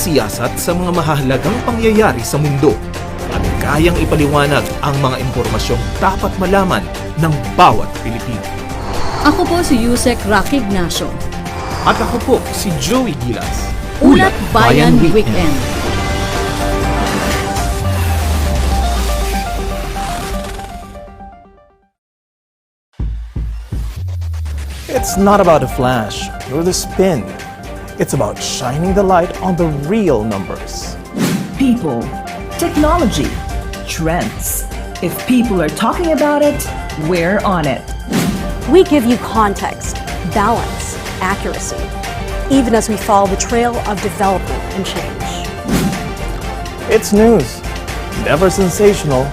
sisiyasat sa mga mahahalagang pangyayari sa mundo at kayang ipaliwanag ang mga impormasyong dapat malaman ng bawat Pilipino. Ako po si Yusek Rocky Ignacio. At ako po si Joey Gilas. Ulat Bayan Weekend. It's not about the flash or the spin. It's about shining the light on the real numbers. People, technology, trends. If people are talking about it, we're on it. We give you context, balance, accuracy, even as we follow the trail of development and change. It's news, never sensational,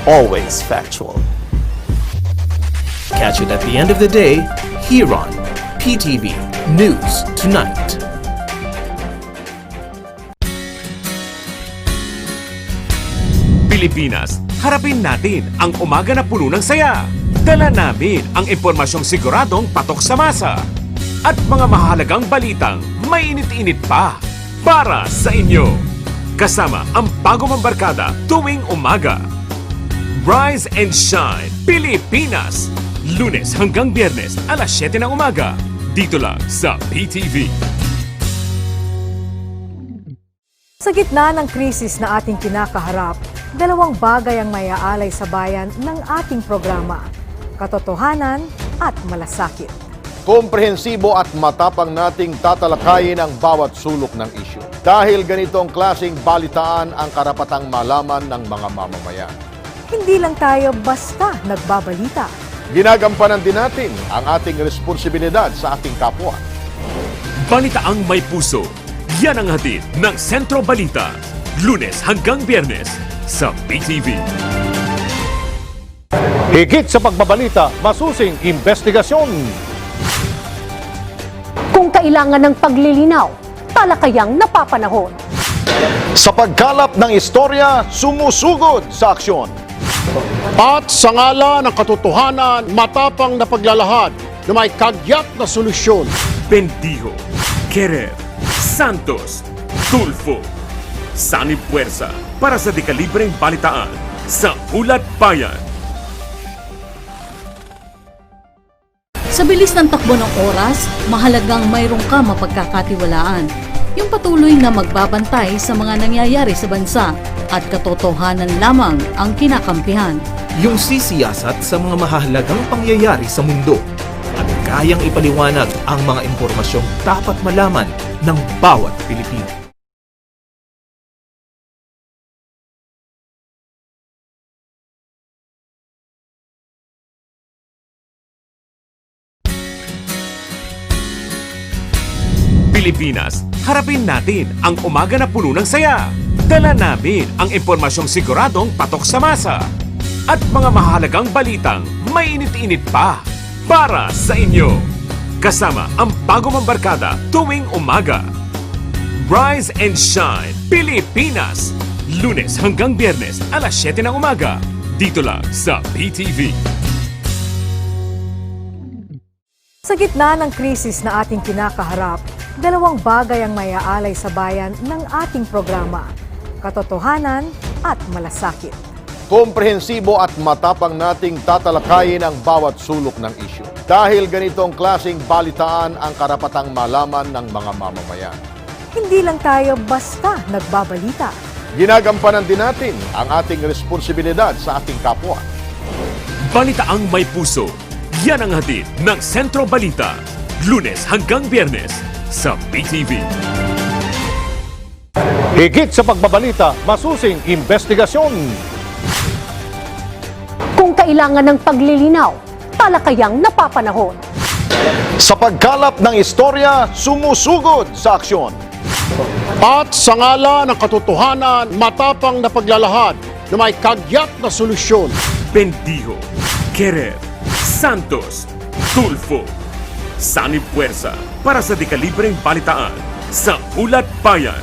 always factual. Catch it at the end of the day here on PTV News Tonight. Pilipinas, harapin natin ang umaga na puno ng saya. Dala namin ang impormasyong siguradong patok sa masa. At mga mahalagang balitang may init-init pa para sa inyo. Kasama ang bagong barkada tuwing umaga. Rise and Shine Pilipinas. Lunes hanggang Biyernes alas 7 ng umaga. Dito lang sa PTV. Sa gitna ng krisis na ating kinakaharap, dalawang bagay ang maiaalay sa bayan ng ating programa: katotohanan at malasakit. Komprehensibo at matapang nating tatalakayin ang bawat sulok ng isyu. Dahil ganitong klaseng balitaan ang karapatang malaman ng mga mamamayan. Hindi lang tayo basta nagbabalita. Ginagampanan din natin ang ating responsibilidad sa ating kapwa. Balitaang may puso. Yan ang hatid ng Sentro Balita. Lunes hanggang Biyernes sa PTV. Higit sa pagbabalita, masusing investigasyon. Kung kailangan ng paglilinaw, talakayang napapanahon. Sa pagkalap ng istorya, sumusugod sa aksyon. At sa ngala ng katotohanan, matapang na paglalahad na may kagyat na solusyon. Bendijo, Querer, Santos, Tulfo, Sanib Puwersa para sa dekalibreng balitaan sa Ulat Bayan. Sa bilis ng takbo ng oras, mahalagang mayroong ka mapagkakatiwalaan. Yung patuloy na magbabantay sa mga nangyayari sa bansa at katotohanan lamang ang kinakampihan. Yung sisiyasat sa mga mahahalagang pangyayari sa mundo at kayang ipaliwanag ang mga impormasyong dapat malaman ng bawat Pilipino. Pilipinas, harapin natin ang umaga na puno ng saya. Dala namin ang impormasyong siguradong patok sa masa. At mga mahalagang balitang may init-init pa para sa inyo. Kasama ang bagong barkada tuwing umaga. Rise and Shine Pilipinas. Lunes hanggang Biyernes alas 7 ng umaga. Dito lang sa PTV. Sa gitna ng krisis na ating kinakaharap, dalawang bagay ang maiaalay sa bayan ng ating programa: katotohanan at malasakit. Komprehensibo at matapang nating tatalakayin ang bawat sulok ng isyu. Dahil ganitong klaseng balitaan ang karapatang malaman ng mga mamamayan. Hindi lang tayo basta nagbabalita. Ginagampanan din natin ang ating responsibilidad sa ating kapwa. Balitaang may puso. Yan ang hatid ng Sentro Balita. Lunes hanggang Biyernes sa PTV. Higit sa pagbabalita, masusing investigasyon. Kung kailangan ng paglilinaw, talakayang napapanahon. Sa pagkalap ng istorya, sumusugod sa aksyon. At sa ngala ng katotohanan, matapang na paglalahad na may kagyat na solusyon. Bendijo, Querer, Santos, Tulfo, Sanib Puwersa para sa dekalibreng balitaan sa Ulat Bayan.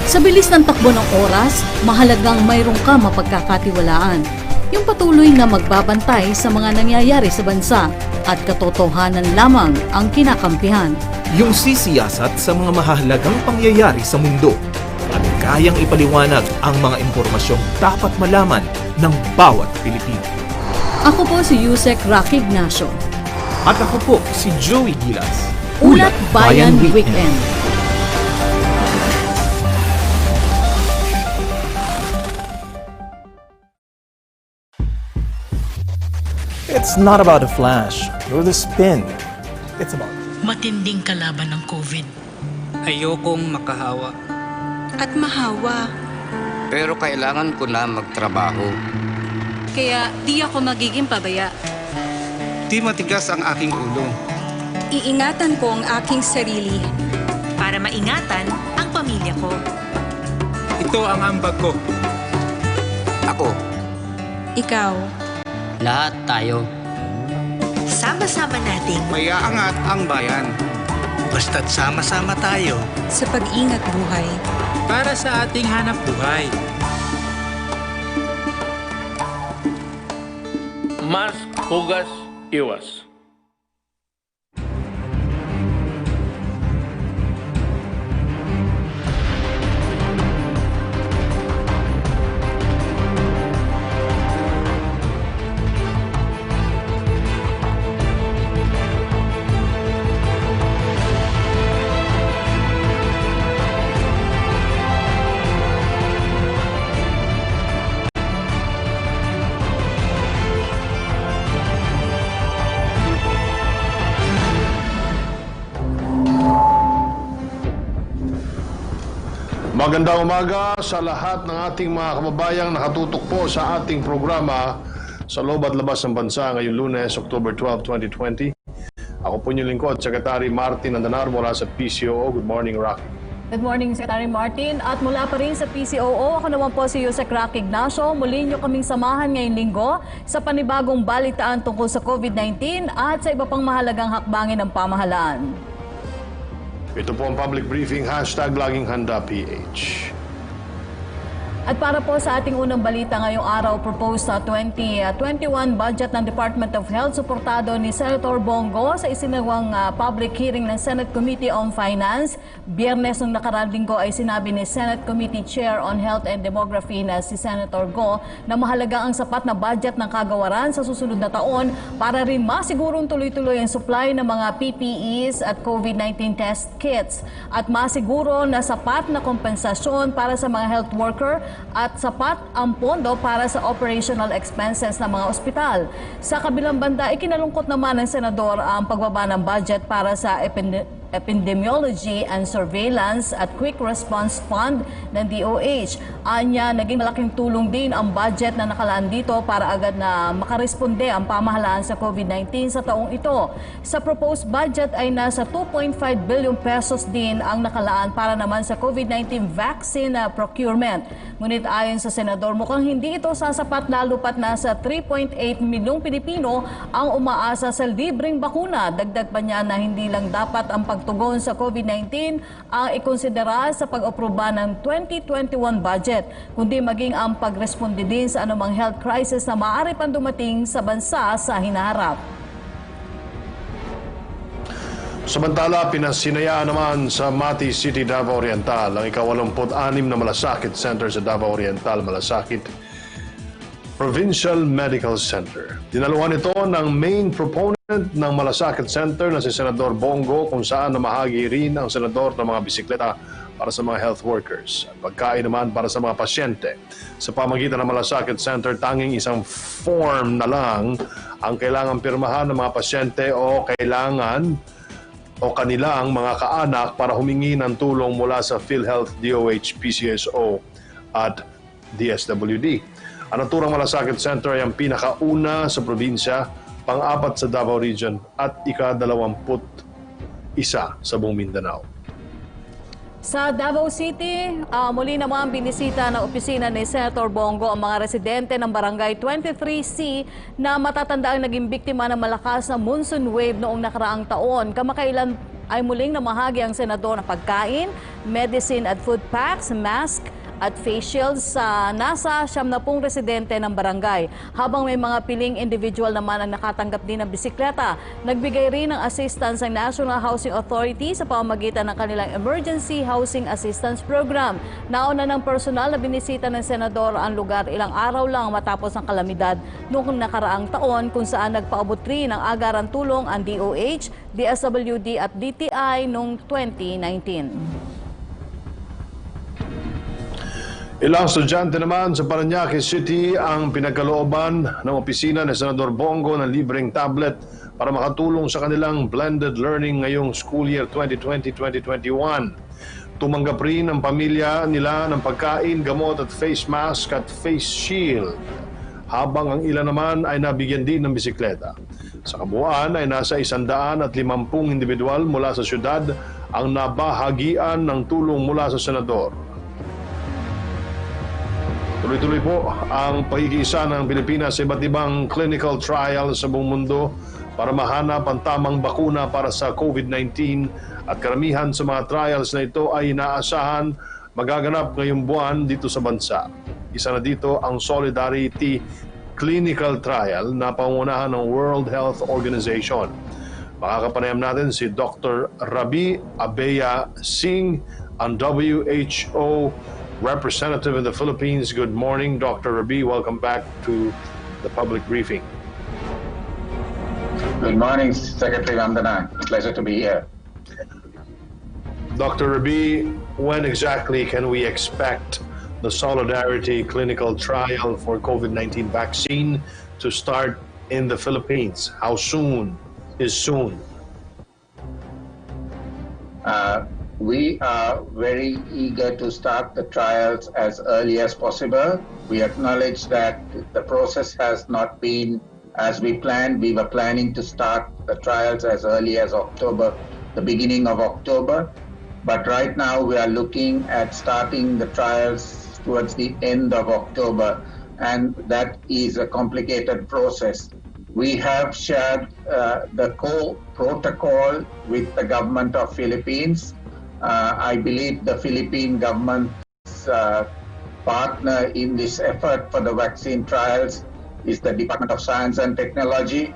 Sa bilis ng takbo ng oras, mahalagang mayroong ka mapagkakatiwalaan. Yung patuloy na magbabantay sa mga nangyayari sa bansa at katotohanan lamang ang kinakampihan. Yung sisiyasat sa mga mahahalagang pangyayari sa mundo at kayang ipaliwanag ang mga impormasyong dapat malaman ng bawat Pilipino. Ako po si Yusek Rocky Ignacio. At ako po si Joey Gilas. Ulat Bayan Weekend. It's not about a flash or the spin. It's about Matinding kalaban ng COVID. Ayokong makahawa. At mahawa. Pero kailangan ko na magtrabaho. Kaya di ako magiging pabaya. Di matigas ang aking ulo. Iingatan ko ang aking sarili. Para maingatan ang pamilya ko. Ito ang ambag ko. Ako. Ikaw. Lahat tayo. Sama-sama nating Mayaangat ang bayan. Basta't sama-sama tayo. sa pag-ingat buhay. Para sa ating hanap buhay. Mask, hugas, iwas. Magandang umaga sa lahat ng ating mga kababayang nakatutok po sa ating programa sa loob at labas ng bansa ngayong Lunes, October 12, 2020. Ako po inyong lingkod, Secretary Martin Andanar mula sa PCOO. Good morning, Rocky. Good morning, Secretary Martin. At mula pa rin sa PCOO, ako naman po si Yusek Rocky Ignacio. Muli niyo kaming samahan ngayong linggo sa panibagong balitaan tungkol sa COVID-19 at sa iba pang mahalagang hakbangin ng pamahalaan. Ito po ang public briefing, #laging Handa PH. At para po sa ating unang balita ngayong araw, proposed sa 2021 budget ng Department of Health, suportado ni Senator Bongo sa isinagawang public hearing ng Senate Committee on Finance. Biyernes nung nakaraang linggo ay sinabi ni Senate Committee Chair on Health and Demography na si Senator Go na mahalaga ang sapat na budget ng kagawaran sa susunod na taon para rin masigurong tuloy-tuloy ang supply ng mga PPEs at COVID-19 test kits at masiguro na sapat na kompensasyon para sa mga health worker at sapat ang pondo para sa operational expenses ng mga ospital. Sa kabilang banda, ikinalungkot naman ng senador ang pagbaba ng budget para sa Epidemiology and Surveillance at Quick Response Fund ng DOH. Anya, naging malaking tulong din ang budget na nakalaan dito para agad na makaresponde ang pamahalaan sa COVID-19 sa taong ito. Sa proposed budget ay nasa 2.5 billion pesos din ang nakalaan para naman sa COVID-19 vaccine procurement. Ngunit ayon sa senador, mukhang hindi ito sasapat lalo pat nasa 3.8 milyong Pilipino ang umaasa sa libreng bakuna. Dagdag pa niya na hindi lang dapat ang pagtugon sa COVID-19 ang ikonsidera sa pag-aproba ng 2021 budget, kundi maging ang pagresponde din sa anumang health crisis na maaari pang dumating sa bansa sa hinaharap. Samantala, pinasinayaan naman sa Mati City, Davao Oriental ang ika-86 na malasakit center sa Davao Oriental, Malasakit Provincial Medical Center. Dinaluhan ito ng main proponent ng Malasakit Center na si Senador Bongo, kung saan namahagi rin ang senador ng mga bisikleta para sa mga health workers at pagkain naman para sa mga pasyente. Sa pamagitan ng Malasakit Center, tanging isang form na lang ang kailangan pirmahan ng mga pasyente o kanilang mga kaanak para humingi ng tulong mula sa PhilHealth, DOH, PCSO at DSWD. Ang naturang Malasakit Center ay ang pinakauna sa probinsya, pang-apat sa Davao Region at ika-21 sa buong Mindanao. Sa Davao City, muli naman binisita ng opisina ni Senator Bongo ang mga residente ng Barangay 23C na matatanda ang naging biktima ng malakas na monsoon wave noong nakaraang taon. Kamakailan ay muling namahagi ang senador ng pagkain, medicine at food packs, mask at face shields sa nasa 70 residente ng barangay. Habang may mga piling individual naman ang nakatanggap din ng bisikleta, nagbigay rin ng assistance ang National Housing Authority sa pamamagitan ng kanilang Emergency Housing Assistance Program. Nauna ng personal na binisita ng senador ang lugar ilang araw lang matapos ang kalamidad noong nakaraang taon, kung saan nagpaabot rin ng agaran tulong ang DOH, DSWD at DTI noong 2019. Ilang estudyante naman sa Parañaque City ang pinagkalooban ng opisina ni Senador Bongo ng libreng tablet para makatulong sa kanilang blended learning ngayong school year 2020-2021. Tumanggap rin ang pamilya nila ng pagkain, gamot at face mask at face shield, habang ang ilan naman ay nabigyan din ng bisikleta. Sa kabuuan ay nasa 150 individual mula sa syudad ang nabahagian ng tulong mula sa senador. Tuloy-tuloy po ang pagkikisa ng Pilipinas sa iba't ibang clinical trial sa buong mundo para mahanap ang tamang bakuna para sa COVID-19, at karamihan sa mga trials na ito ay inaasahan magaganap ngayong buwan dito sa bansa. Isa na dito ang Solidarity Clinical Trial na pangunahan ng World Health Organization. Makakapanayam natin si Dr. Rabi Abeya Singh, ang WHO representative in the Philippines. Good morning, Dr. Rabi. Welcome back to the public briefing. Good morning, Secretary Vandana. Pleasure to be here. Dr. Rabi, when exactly can we expect the Solidarity clinical trial for COVID-19 vaccine to start in the Philippines? How soon is soon? We are very eager to start the trials as early as possible. We acknowledge that the process has not been as we planned. We were planning to start the trials as early as October, the beginning of October. But right now we are looking at starting the trials towards the end of October, and that is a complicated process. We have shared the protocol with the government of Philippines. I believe the Philippine government's partner in this effort for the vaccine trials is the Department of Science and Technology.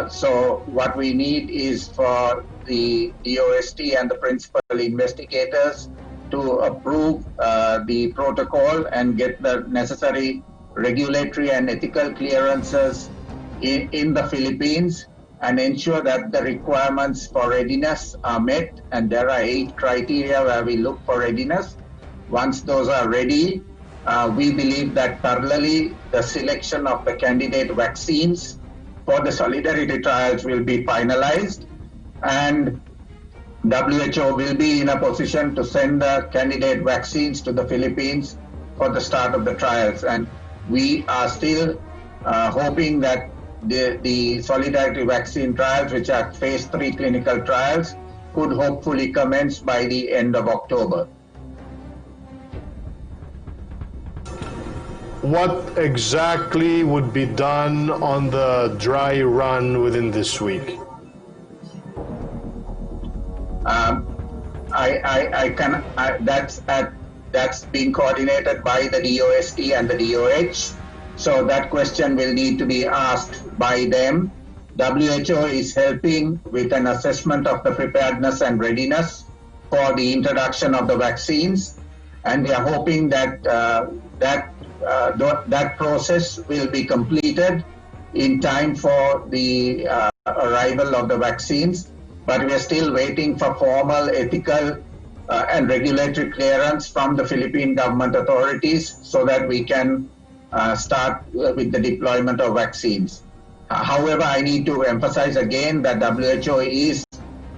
So what we need is for the DOST and the principal investigators to approve the protocol and get the necessary regulatory and ethical clearances in the Philippines, and ensure that the requirements for readiness are met. And there are 8 criteria where we look for readiness. Once those are ready, we believe that parallelly the selection of the candidate vaccines for the solidarity trials will be finalized, and WHO will be in a position to send the candidate vaccines to the Philippines for the start of the trials. And we are still hoping that the solidarity vaccine trials, which are phase 3 clinical trials, could hopefully commence by the end of October. What exactly would be done on the dry run within this week? That's being coordinated by the DOST and the DOH. So that question will need to be asked by them. WHO is helping with an assessment of the preparedness and readiness for the introduction of the vaccines, and we are hoping that that process will be completed in time for the arrival of the vaccines. But we are still waiting for formal ethical and regulatory clearance from the Philippine government authorities so that we can start with the deployment of vaccines. However, I need to emphasize again that WHO is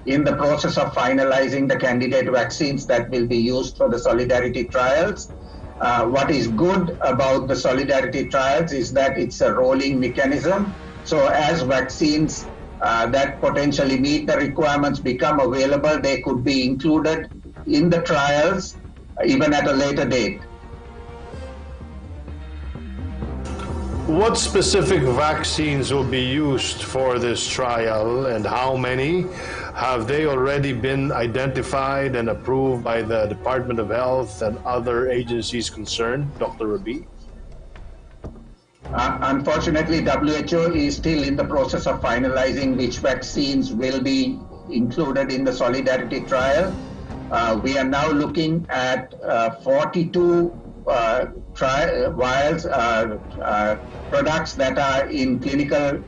in the process of finalizing the candidate vaccines that will be used for the solidarity trials. What is good about the solidarity trials is that it's a rolling mechanism. So as vaccines that potentially meet the requirements become available, they could be included in the trials even at a later date. What specific vaccines will be used for this trial, and how many? Have they already been identified and approved by the Department of Health and other agencies concerned, Dr. Rabi? Unfortunately, WHO is still in the process of finalizing which vaccines will be included in the Solidarity trial. We are now looking at 42 vials, products that are in clinical,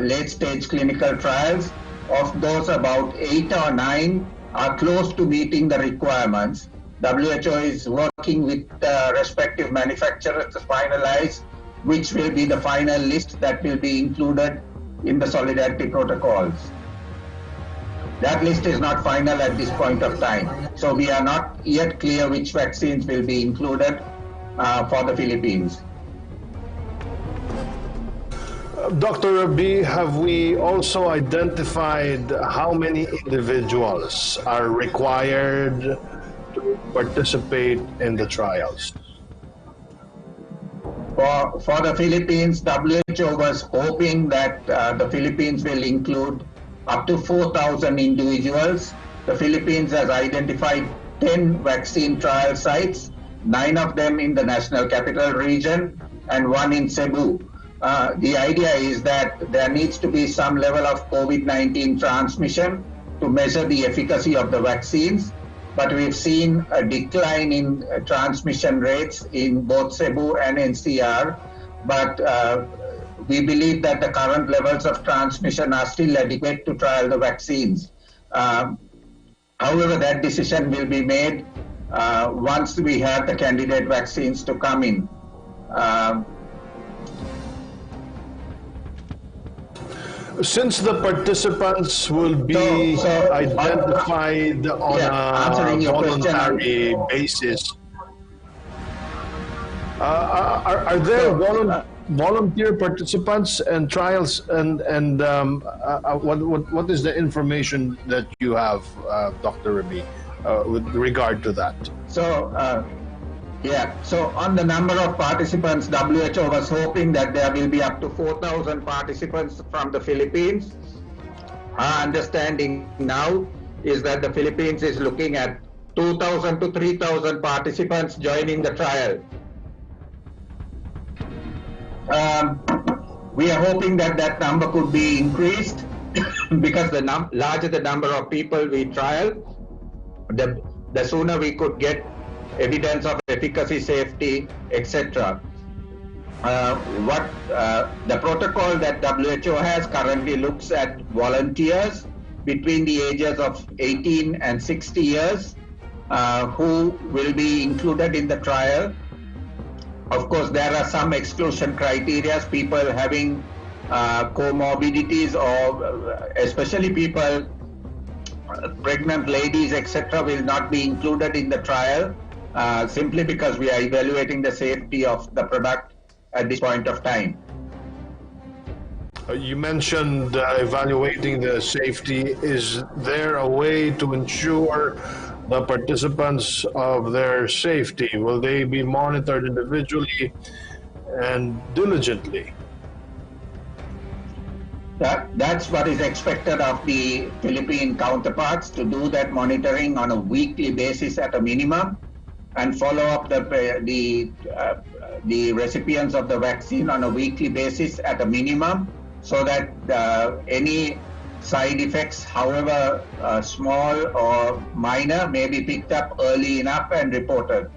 late-stage clinical trials. Of those, about 8 or 9 are close to meeting the requirements. WHO is working with the respective manufacturers to finalize which will be the final list that will be included in the Solidarity protocols. That list is not final at this point of time. So we are not yet clear which vaccines will be included for the Philippines. Dr. Rabi, have we also identified how many individuals are required to participate in the trials? For the Philippines, WHO was hoping that the Philippines will include up to 4,000 individuals. The Philippines has identified 10 vaccine trial sites, 9 of them in the National Capital Region and 1 in Cebu. The idea is that there needs to be some level of COVID-19 transmission to measure the efficacy of the vaccines. But we've seen a decline in transmission rates in both Cebu and NCR. But we believe that the current levels of transmission are still adequate to trial the vaccines. However, that decision will be made once we have the candidate vaccines to come in. Since the participants will be identified on a voluntary basis, are there volunteer participants and trials, and what is the information that you have, Dr. Rabi, with regard to that? So on the number of participants, WHO was hoping that there will be up to 4,000 participants from the Philippines. Our understanding now is that the Philippines is looking at 2,000 to 3,000 participants joining the trial. We are hoping that that number could be increased because the larger the number of people we trial, the sooner we could get evidence of efficacy, safety, etc. The protocol that WHO has currently looks at volunteers between the ages of 18 and 60 years who will be included in the trial. Of course, there are some exclusion criteria, people having comorbidities, or especially people, pregnant ladies, etc., will not be included in the trial. Simply because we are evaluating the safety of the product at this point of time. You mentioned evaluating the safety. Is there a way to ensure the participants of their safety? Will they be monitored individually and diligently? That's what is expected of the Philippine counterparts, to do that monitoring on a weekly basis at a minimum, and follow up the recipients of the vaccine on a weekly basis at a minimum, so that any side effects, however small or minor, may be picked up early enough and reported.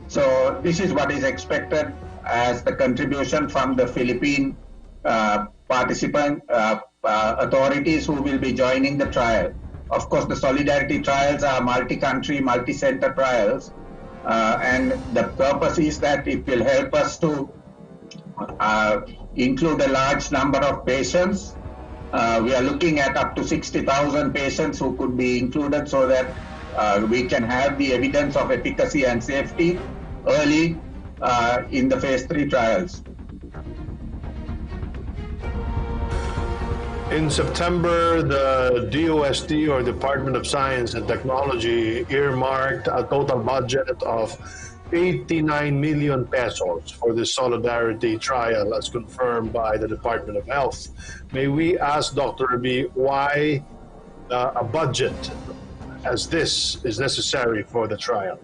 So this is what is expected as the contribution from the Philippine participant authorities who will be joining the trial. Of course, the Solidarity trials are multi-country, multi-center trials. And the purpose is that it will help us to include a large number of patients. We are looking at up to 60,000 patients who could be included, so that we can have the evidence of efficacy and safety early in the phase 3 trials. In September, the DOST, or Department of Science and Technology, earmarked a total budget of 89 million pesos for the Solidarity trial, as confirmed by the Department of Health. May we ask Dr. Rabi, why a budget as this is necessary for the trial?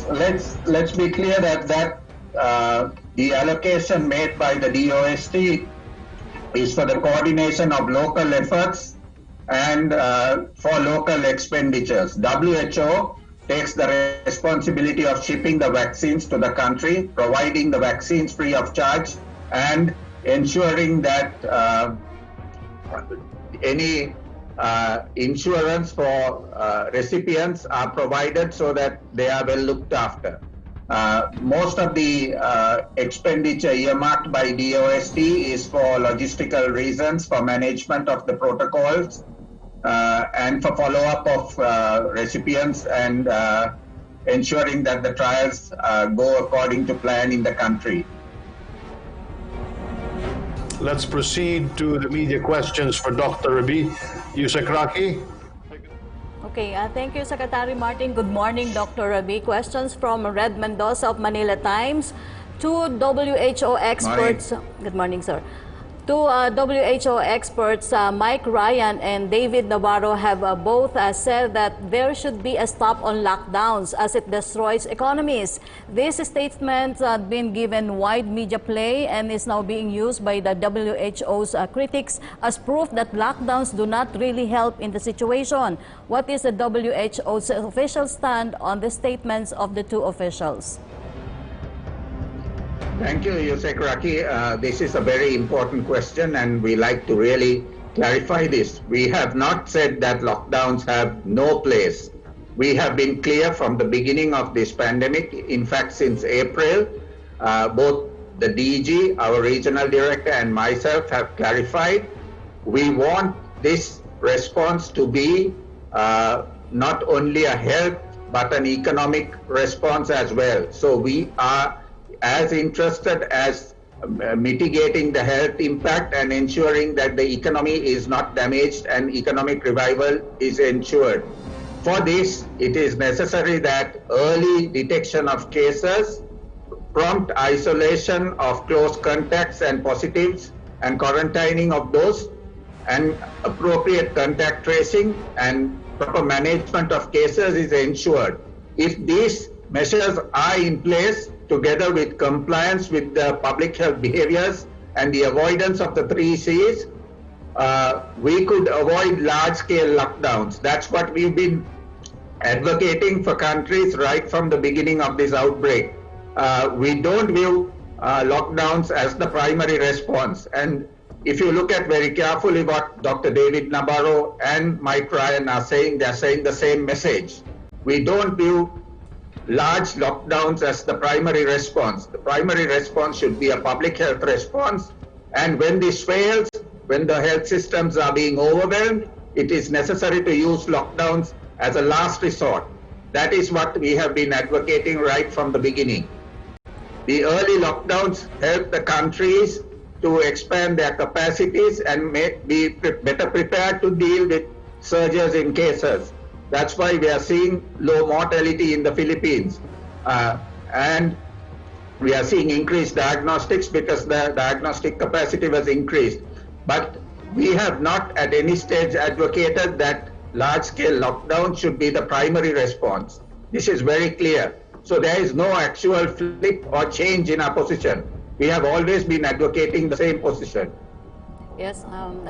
Let's be clear that the allocation made by the DOST is for the coordination of local efforts and for local expenditures. WHO takes the responsibility of shipping the vaccines to the country, providing the vaccines free of charge, and ensuring that any insurance for recipients are provided so that they are well looked after. Most of the expenditure earmarked by DOST is for logistical reasons, for management of the protocols, and for follow-up of recipients and ensuring that the trials go according to plan in the country. Let's proceed to the media questions for Dr. Rabi. Yusek Raki. Okay, thank you, Secretary Martin. Good morning, Dr. Rabi. Questions from Red Mendoza of Manila Times. Two WHO experts. Good morning, sir. Two WHO experts, Mike Ryan and David Navarro, have both said that there should be a stop on lockdowns as it destroys economies. This statement has been given wide media play and is now being used by the WHO's critics as proof that lockdowns do not really help in the situation. What is the WHO's official stand on the statements of the two officials? Thank you, Yusek Raki. This is a very important question, and we like to really clarify this. We have not said that lockdowns have no place. We have been clear from the beginning of this pandemic. In fact, since April, both the DG, our regional director, and myself have clarified. We want this response to be not only a health, but an economic response as well. So we are as interested as mitigating the health impact and ensuring that the economy is not damaged and economic revival is ensured. For this, it is necessary that early detection of cases, prompt isolation of close contacts and positives, and quarantining of those, and appropriate contact tracing and proper management of cases is ensured. If these measures are in place, together with compliance with the public health behaviors and the avoidance of the 3 C's, we could avoid large-scale lockdowns. That's what we've been advocating for countries right from the beginning of this outbreak. We don't view lockdowns as the primary response. And if you look at very carefully what Dr. David Nabarro and Mike Ryan are saying, they're saying the same message. We don't view large lockdowns as the primary response. The primary response should be a public health response. And when this fails, when the health systems are being overwhelmed, it is necessary to use lockdowns as a last resort. That is what we have been advocating right from the beginning. The early lockdowns help the countries to expand their capacities and be better prepared to deal with surges in cases. That's why we are seeing low mortality in the Philippines. And we are seeing increased diagnostics because the diagnostic capacity was increased. But we have not at any stage advocated that large-scale lockdown should be the primary response. This is very clear. So there is no actual flip or change in our position. We have always been advocating the same position. Yes,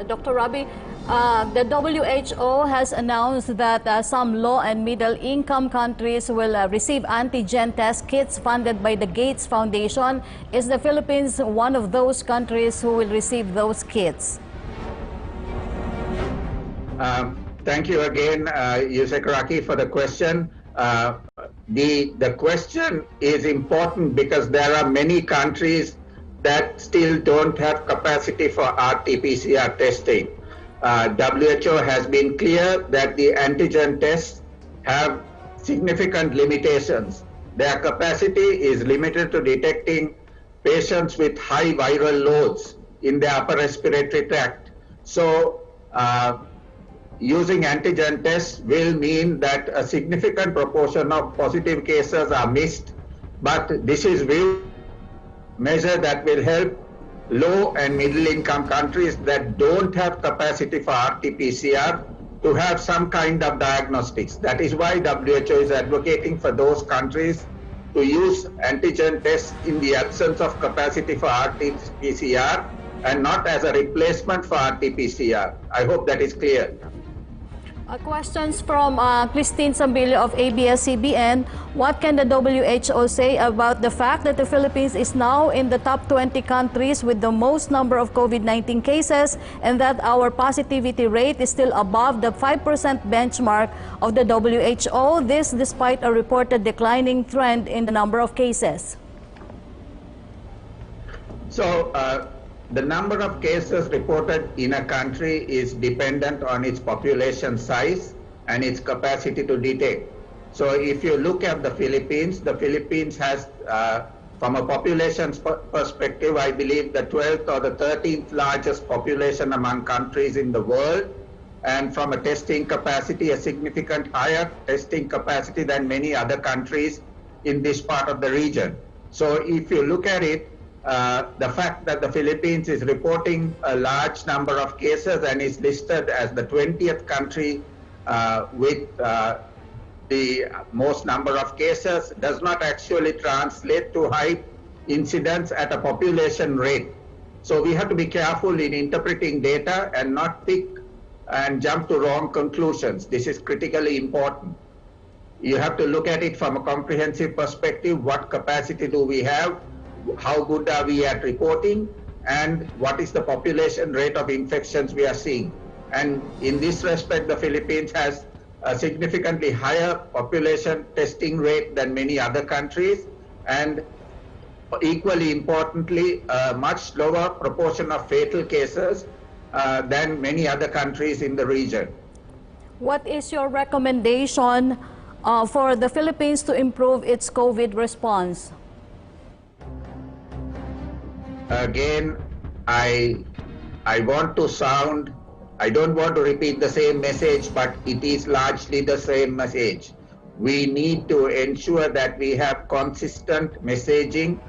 Dr. Rabi, the WHO has announced that some low and middle income countries will receive antigen test kits funded by the Gates Foundation. Is the Philippines one of those countries who will receive those kits? Thank you again, Yusek Raki, for the question. The question is important because there are many countries that still don't have capacity for RT-PCR testing. WHO has been clear that the antigen tests have significant limitations. Their capacity is limited to detecting patients with high viral loads in the upper respiratory tract. So using antigen tests will mean that a significant proportion of positive cases are missed, but this is a measure that will help low and middle income countries that don't have capacity for RT-PCR to have some kind of diagnostics. That is why WHO is advocating for those countries to use antigen tests in the absence of capacity for RT-PCR and not as a replacement for RT-PCR. I hope that is clear. Questions from Christine Sambilio of ABS-CBN. What can the WHO say about the fact that the Philippines is now in the top 20 countries with the most number of COVID-19 cases and that our positivity rate is still above the 5% benchmark of the WHO? This despite a reported declining trend in the number of cases. So, the number of cases reported in a country is dependent on its population size and its capacity to detect. So if you look at the Philippines has, from a population perspective, I believe the 12th or the 13th largest population among countries in the world. And from a testing capacity, a significant higher testing capacity than many other countries in this part of the region. So if you look at it, the fact that the Philippines is reporting a large number of cases and is listed as the 20th country with the most number of cases does not actually translate to high incidence at a population rate. So we have to be careful in interpreting data and not pick and jump to wrong conclusions. This is critically important. You have to look at it from a comprehensive perspective. What capacity do we have? How good are we at reporting, and what is the population rate of infections we are seeing? And in this respect, the Philippines has a significantly higher population testing rate than many other countries, and equally importantly, a much lower proportion of fatal cases than many other countries in the region. What is your recommendation for the Philippines to improve its COVID response? Again, I want to sound, I don't want to repeat the same message, but it is largely the same message. We need to ensure that we have consistent messaging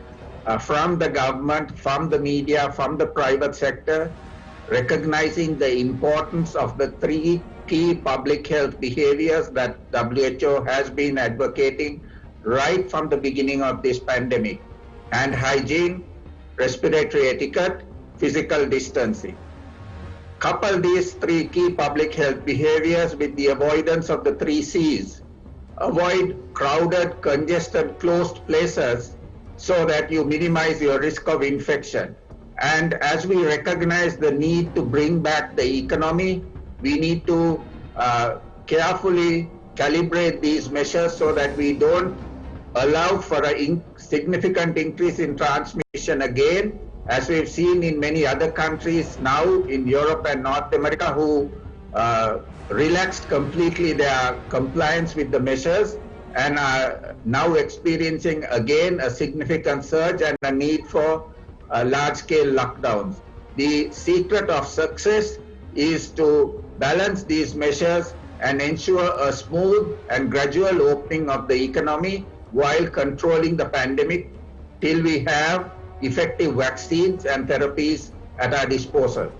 from the government, from the media, from the private sector, recognizing the importance of the three key public health behaviors that WHO has been advocating right from the beginning of this pandemic: hand hygiene, respiratory etiquette, physical distancing. Couple these three key public health behaviors with the avoidance of the 3 C's. Avoid crowded, congested, closed places so that you minimize your risk of infection. And as we recognize the need to bring back the economy, we need to carefully calibrate these measures so that we don't allow for a significant increase in transmission again, as we've seen in many other countries now in Europe and North America, who relaxed completely their compliance with the measures and are now experiencing again a significant surge and a need for large-scale lockdowns. The secret of success is to balance these measures and ensure a smooth and gradual opening of the economy while controlling the pandemic till we have effective vaccines and therapies at our disposal.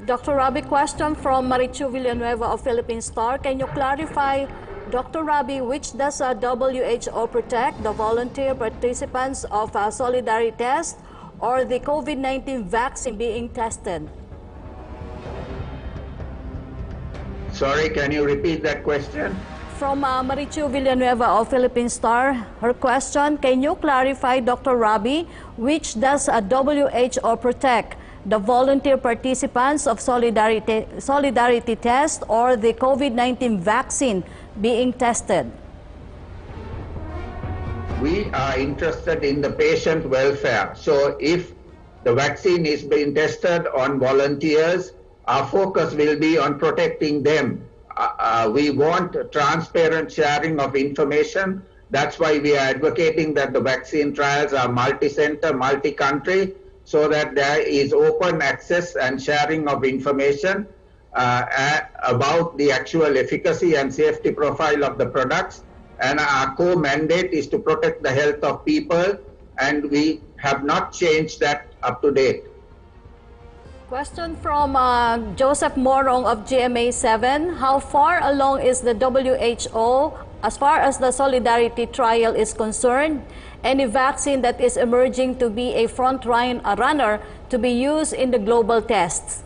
Dr. Rabi, question from Marichu Villanueva of Philippine Star. Can you clarify, Dr. Rabi, which does WHO protect, the volunteer participants of a solidarity test or the COVID-19 vaccine being tested? Sorry, can you repeat that question? From Marichu Villanueva of Philippine Star, her question, can you clarify, Dr. Rabi, which does WHO protect, the volunteer participants of solidarity test or the COVID-19 vaccine being tested? We are interested in the patient welfare. So if the vaccine is being tested on volunteers, our focus will be on protecting them. We want transparent sharing of information. That's why we are advocating that the vaccine trials are multi-center, multi-country, so that there is open access and sharing of information about the actual efficacy and safety profile of the products. And our core mandate is to protect the health of people and we have not changed that up to date. Question from Joseph Morong of GMA7. How far along is the WHO as far as the Solidarity trial is concerned? Any vaccine that is emerging to be a runner to be used in the global tests?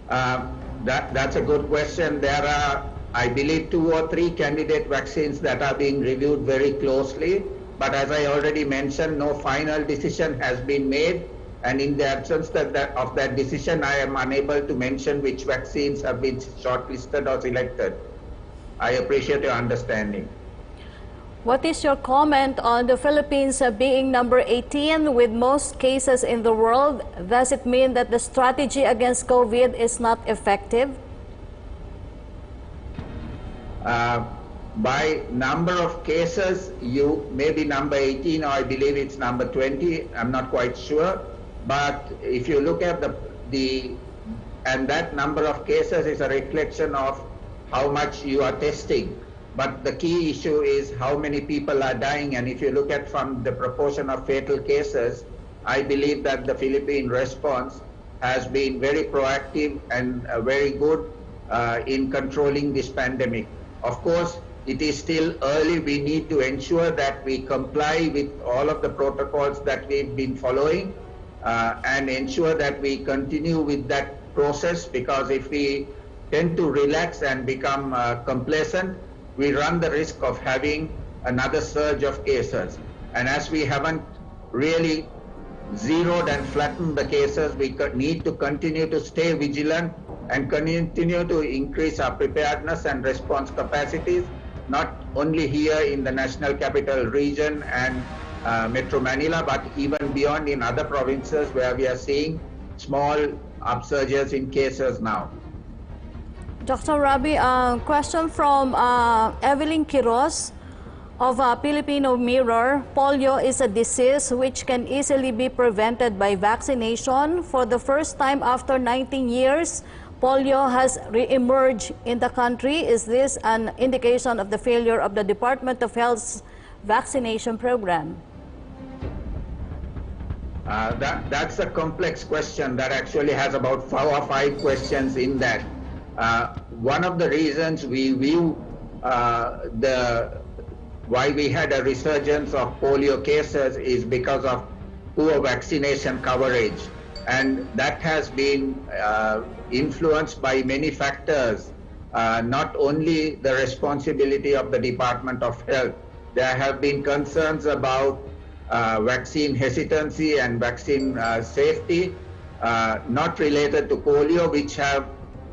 That's a good question. There are, I believe, 2 or 3 candidate vaccines that are being reviewed very closely. But as I already mentioned, no final decision has been made. And in the absence of that decision, I am unable to mention which vaccines have been shortlisted or selected. I appreciate your understanding. What is your comment on the Philippines being number 18 with most cases in the world? Does it mean that the strategy against COVID is not effective? By number of cases, you may be number 18, or I believe it's number 20. I'm not quite sure. But if you look at and that number of cases is a reflection of how much you are testing. But the key issue is how many people are dying. And if you look at from the proportion of fatal cases, I believe that the Philippine response has been very proactive and very good in controlling this pandemic. Of course, it is still early. We need to ensure that we comply with all of the protocols that we've been following and ensure that we continue with that process, because if we tend to relax and become complacent, we run the risk of having another surge of cases. And as we haven't really zeroed and flattened the cases, we need to continue to stay vigilant and continue to increase our preparedness and response capacities, not only here in the National Capital Region and Metro Manila, but even beyond in other provinces where we are seeing small upsurges in cases now. Dr. Rabi, question from Evelyn Quiroz of Filipino Mirror. Polio is a disease which can easily be prevented by vaccination. For the first time after 19 years, polio has re-emerged in the country. Is this an indication of the failure of the Department of Health's vaccination program? That's a complex question that actually has about 4 or 5 questions in that. One of the reasons we view why we had a resurgence of polio cases is because of poor vaccination coverage, and that has been influenced by many factors, not only the responsibility of the Department of Health. There have been concerns about vaccine hesitancy and vaccine safety, not related to polio, which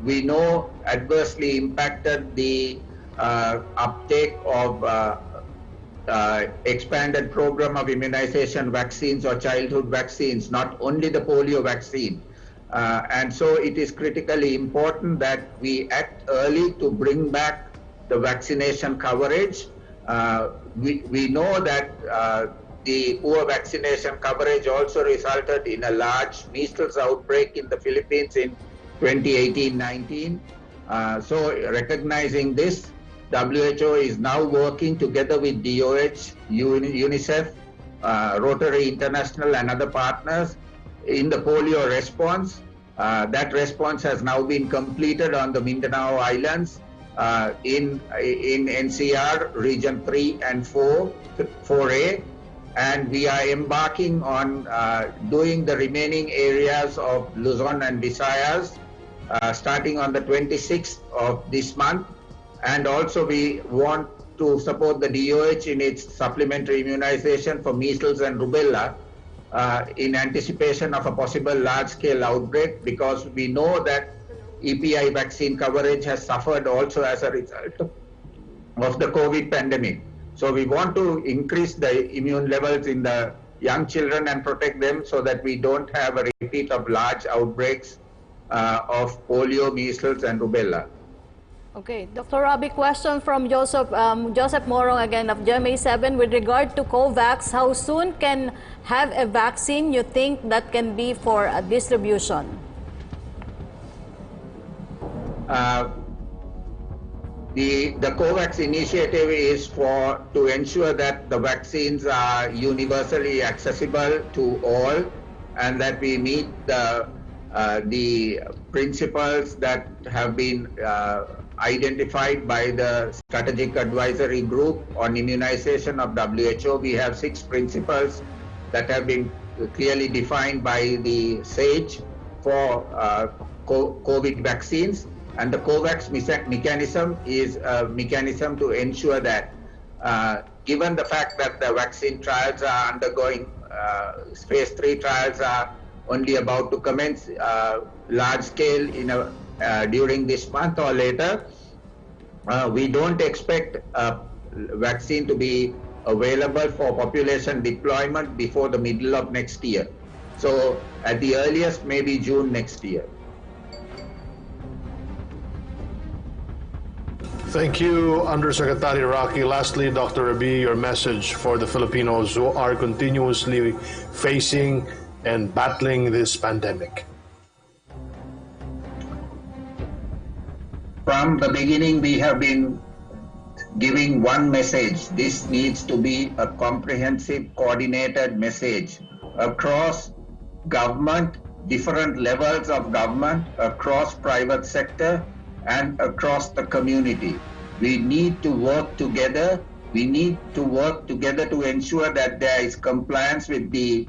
we know adversely impacted the uptake of expanded program of immunization vaccines or childhood vaccines, not only the polio vaccine. And so it is critically important that we act early to bring back the vaccination coverage. We know that the poor vaccination coverage also resulted in a large measles outbreak in the Philippines in 2018-19. So recognizing this, WHO is now working together with DOH, UNICEF, Rotary International and other partners in the polio response. That response has now been completed on the Mindanao Islands in NCR Region 3 and 4A, and we are embarking on doing the remaining areas of Luzon and Visayas starting on the 26th of this month. And also we want to support the DOH in its supplementary immunization for measles and rubella in anticipation of a possible large-scale outbreak, because we know that EPI vaccine coverage has suffered also as a result of the COVID pandemic. So we want to increase the immune levels in the young children and protect them so that we don't have a repeat of large outbreaks of polio, measles and rubella. Okay, Dr. Rabi, question from Joseph Morong again of GMA7 with regard to COVAX. How soon can have a vaccine you think that can be for distribution? The COVAX initiative is to ensure that the vaccines are universally accessible to all, and that we meet the principles that have been identified by the Strategic Advisory Group on Immunization of WHO. We have 6 principles that have been clearly defined by the SAGE for COVID vaccines. And the COVAX mechanism is a mechanism to ensure that, given the fact that the vaccine trials are undergoing, phase 3 trials are only about to commence large scale during this month or later, we don't expect a vaccine to be available for population deployment before the middle of next year. So at the earliest, maybe June next year. Thank you, Undersecretary Rocky. Lastly, Dr. Rabi, your message for the Filipinos who are continuously facing and battling this pandemic. From the beginning, we have been giving one message. This needs to be a comprehensive, coordinated message across government, different levels of government, across private sector, and across the community. We need to work together. We need to work together to ensure that there is compliance with the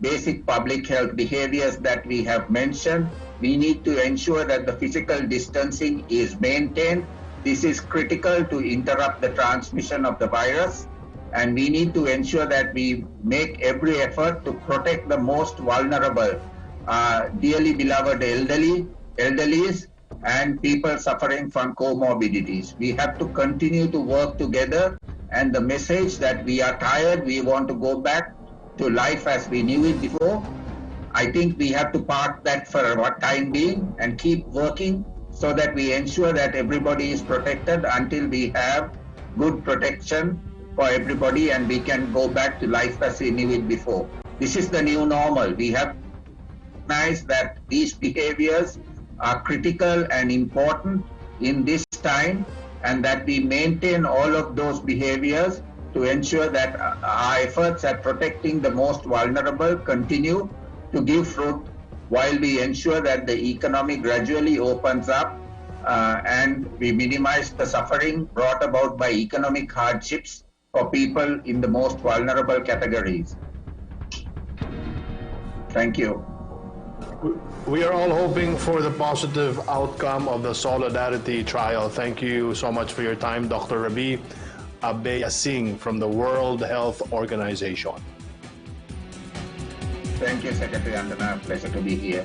basic public health behaviors that we have mentioned. We need to ensure that the physical distancing is maintained. This is critical to interrupt the transmission of the virus. And we need to ensure that we make every effort to protect the most vulnerable, dearly beloved elderlies, and people suffering from comorbidities. We have to continue to work together, and the message that we are tired, we want to go back to life as we knew it before, I think we have to park that for a time being and keep working so that we ensure that everybody is protected until we have good protection for everybody and we can go back to life as we knew it before. This is the new normal. We have to recognize that these behaviors are critical and important in this time, and that we maintain all of those behaviors to ensure that our efforts at protecting the most vulnerable continue to give fruit while we ensure that the economy gradually opens up and we minimize the suffering brought about by economic hardships for people in the most vulnerable categories. Thank you. We are all hoping for the positive outcome of the Solidarity trial. Thank you so much for your time, Dr. Rabi Abeya Singh from the World Health Organization. Thank you, Secretary Handa. Pleasure to be here.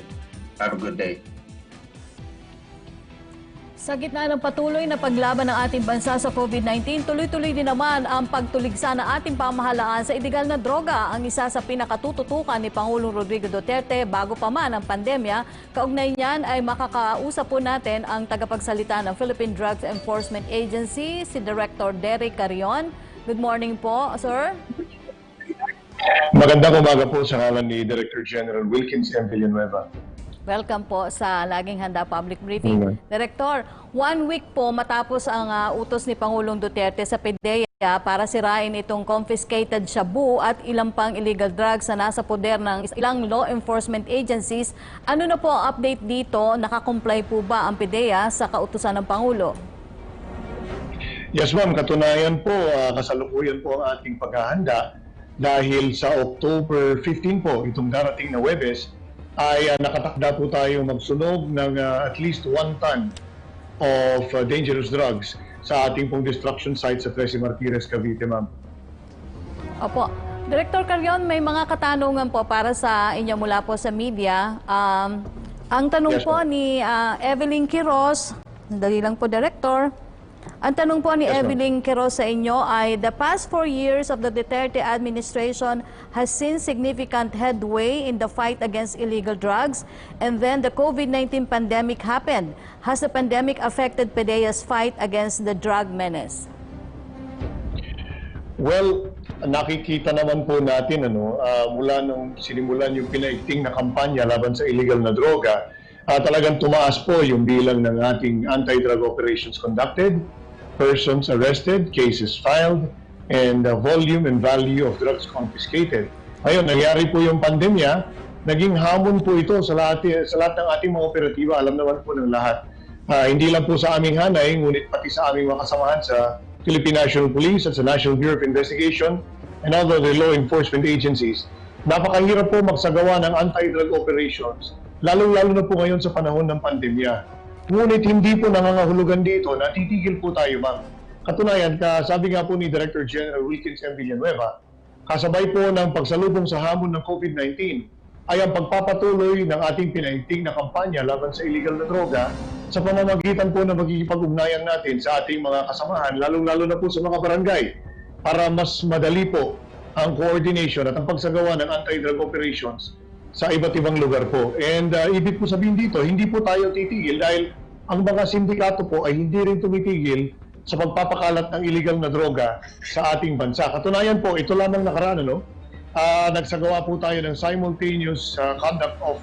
Have a good day. Sa gitna ng patuloy na paglaban ng ating bansa sa COVID-19, tuloy-tuloy din naman ang pagtuligsa ng ating pamahalaan sa iligal na droga, ang isa sa pinakatututukan ni Pangulong Rodrigo Duterte bago pa man ang pandemya. Kaugnay niyan ay makakausap po natin ang tagapagsalita ng Philippine Drugs Enforcement Agency, si Director Derek Carion. Good morning po, sir. Magandang umaga po sa ngalan ni Director General Wilkins M. Villanueva. Welcome po sa Laging Handa Public Briefing. Director, 1 week po matapos ang utos ni Pangulong Duterte sa PDEA para sirain itong confiscated shabu at ilang pang illegal drugs na nasa poder ng ilang law enforcement agencies. Ano na po ang update dito? Nakakomply po ba ang PDEA sa kautusan ng Pangulo? Yes ma'am, katunayan po, kasalukuyan po ang ating paghahanda dahil sa October 15 po, itong darating na Huwebes, ay nakatakda po tayo magsunog ng at least 1 ton of dangerous drugs sa ating pong destruction site sa 13 Martires, Cavite, ma'am. Opo. Director Carion, may mga katanungan po para sa inyo mula po sa media. Ang tanong po ni Evelyn Quiroz, dali lang po, Director. Ang tanong po ni Evelyn Quiroz sa inyo ay, the past 4 years of the Duterte administration has seen significant headway in the fight against illegal drugs, and then the COVID-19 pandemic happened. Has the pandemic affected PDEA's fight against the drug menace? Well, nakikita naman po natin mula nung sinimulan yung pinaigting na kampanya laban sa illegal na droga, talagang tumaas po yung bilang ng ating anti-drug operations conducted, persons arrested, cases filed, and volume and value of drugs confiscated. Ngayon, nangyari po yung pandemya, naging hamon po ito sa lahat ng ating mga operatiba. Alam naman po ng lahat. Hindi lang po sa aming hanay, ngunit pati sa aming mga kasamahan sa Philippine National Police at sa National Bureau of Investigation and other law enforcement agencies. Napakahirap po magsagawa ng anti-drug operations, lalo-lalo na po ngayon sa panahon ng pandemya. Ngunit hindi po nangangahulugan dito na titigil po tayo, ma'am. Katunayan, sabi nga po ni Director General Wilkins M. Villanueva, kasabay po ng pagsalubong sa hamon ng COVID-19 ay ang pagpapatuloy ng ating pinaigting na kampanya laban sa illegal na droga sa pamamagitan po ng magkikipag-ugnayan natin sa ating mga kasamahan, lalong-lalo na po sa mga barangay, para mas madali po ang coordination at ang pagsagawa ng anti-drug operations sa iba't ibang lugar po. And ibig po sabihin dito, hindi po tayo titigil dahil ang mga sindikato po ay hindi rin tumitigil sa pagpapakalat ng illegal na droga sa ating bansa. Katunayan po, ito lamang nakaraan, nagsagawa po tayo ng simultaneous conduct of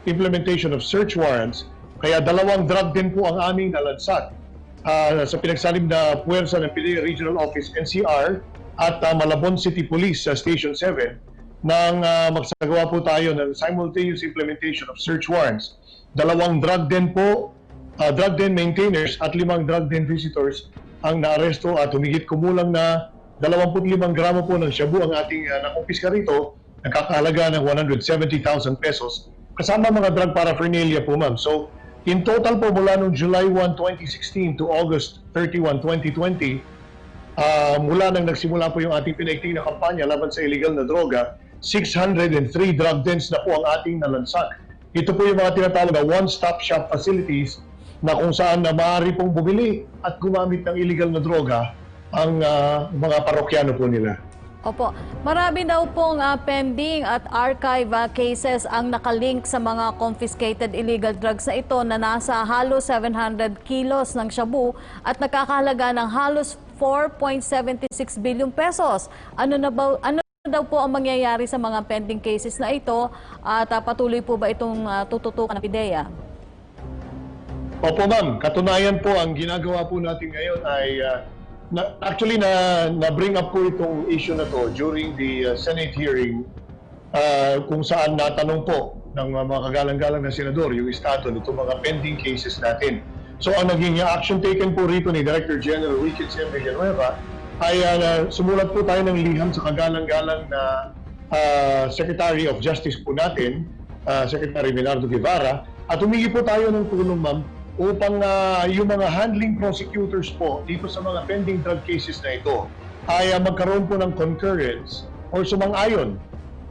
implementation of search warrants. Kaya 2 drug din po ang aming nalansat sa pinagsalim na puwersa ng PTV Regional Office NCR at Malabon City Police Station 7 nang magsagawa po tayo ng simultaneous implementation of search warrants. 2 drug den po, drug den maintainers at 5 drug den visitors ang naaresto at humigit kumulang na 25 gramo po ng shabu ang ating nakumpiska rito, nagkakahalaga ng 170,000 pesos kasama mga drug paraphernalia po, ma'am. So in total po mula noong July 1, 2016 to August 31, 2020, mula nang nagsimula po yung ating pinaigting na kampanya laban sa illegal na droga, 603 drug dens na po ang ating nalansak. Ito po yung mga tinatawag na one-stop shop facilities na kung saan na maaari pong bumili at gumamit ng illegal na droga ang mga parokyano po nila. Opo. Marami daw pong pending at archive cases ang nakalink sa mga confiscated illegal drugs na ito na nasa halos 700 kilos ng shabu at nakakahalaga ng halos 4.76 billion pesos. Ano daw po ang mangyayari sa mga pending cases na ito at patuloy po ba itong tututukan ng PIDEA? Opo, ma'am. Katunayan po ang ginagawa po natin ngayon ay actually na-bring up po itong issue na to during the Senate hearing kung saan natanong po ng mga kagalang-galang na senador yung estado nitong mga pending cases natin. So ang naging action taken po rito ni Director General Wilkins M. Villanueva ay sumulat po tayo ng liham sa kagalang-galang na Secretary of Justice po natin, Secretary Melardo Guevara, at humingi po tayo ng tulong, ma'am, upang yung mga handling prosecutors po dito sa mga pending drug cases na ito ay magkaroon po ng concurrence or sumang-ayon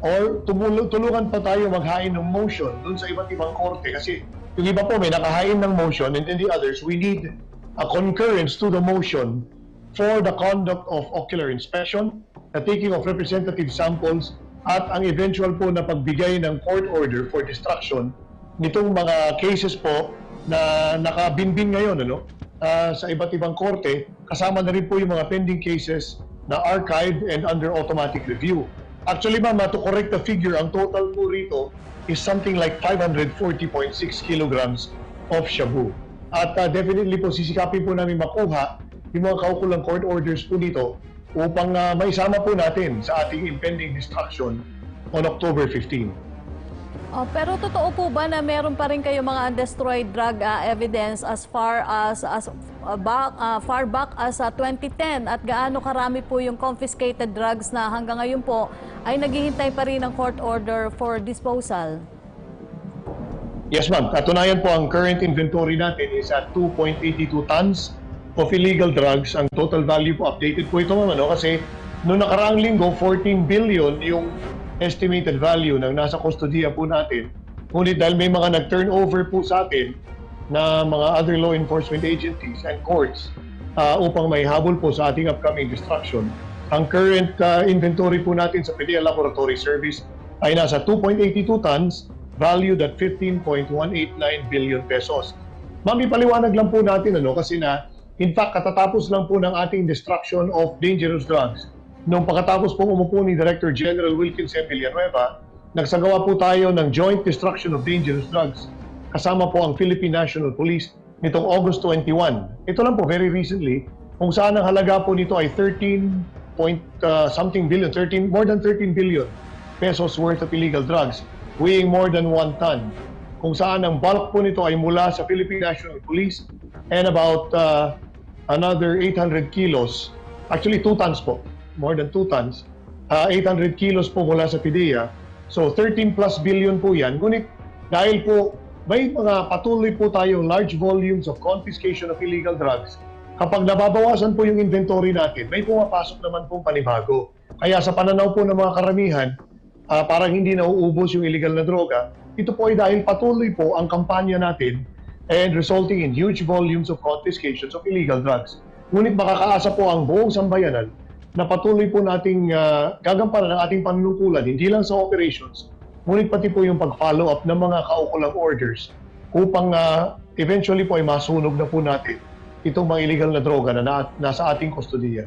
or tulungan pa tayo maghain ng motion dun sa iba't ibang korte. Kasi yung iba po may nakahain ng motion and then the others, we need a concurrence to the motion for the conduct of ocular inspection, the taking of representative samples, at ang eventual po na pagbigay ng court order for destruction nitong mga cases po na nakabinbin ngayon sa iba't ibang korte, kasama na rin po yung mga pending cases na archived and under automatic review. Actually, ma'am, to correct the figure, ang total po rito is something like 540.6 kilograms of shabu. At definitely po sisikapin po namin makuha yung mga kaukulang court orders po dito upang maisama po natin sa ating impending destruction on October 15. Pero totoo po ba na meron pa rin kayo mga undestroyed drug evidence as far back as 2010 at gaano karami po yung confiscated drugs na hanggang ngayon po ay naghihintay pa rin ng court order for disposal? Yes, ma'am. Katunayan po ang current inventory natin is at 2.82 tons of illegal drugs. Ang total value po updated po ito, ma'am, kasi noong nakaraang linggo 14 billion yung estimated value ng nasa kustodiya po natin. Ngunit dahil may mga nag-turnover po sa atin na mga other law enforcement agencies and courts upang may habol po sa ating upcoming destruction, ang current inventory po natin sa PDEA Laboratory Service ay nasa 2.82 tons valued at 15.189 billion pesos. Ma'am, ipaliwanag lang po natin kasi in fact katatapos lang po ng ating destruction of dangerous drugs. Nung pagkatapos pong umupo ni Director General Wilkins M. Villanueva, nagsagawa po tayo ng joint destruction of dangerous drugs kasama po ang Philippine National Police nitong August 21. Ito lang po, very recently, kung saan ang halaga po nito ay 13 point something billion, more than 13 billion pesos worth of illegal drugs, weighing more than 1 ton. Kung saan ang bulk po nito ay mula sa Philippine National Police and about another 800 kilos, actually 2 tons po, more than 2 tons, 800 kilos po mula sa PDEA. So 13 plus billion po yan. Ngunit dahil po may mga patuloy po tayong large volumes of confiscation of illegal drugs, kapag nababawasan po yung inventory natin, may pumapasok naman pong panibago. Kaya sa pananaw po ng mga karamihan, parang hindi nauubos yung illegal na droga. Ito po ay dahil patuloy po ang kampanya natin and resulting in huge volumes of confiscations of illegal drugs. Ngunit makakaasa po ang buong sambayanan na patuloy po nating gagampanan ng ating panunungkulan, hindi lang sa operations, ngunit pati po yung pag-follow up ng mga kaukulang orders upang eventually po ay masunog na po natin itong mga illegal na droga na nasa ating kustodiya.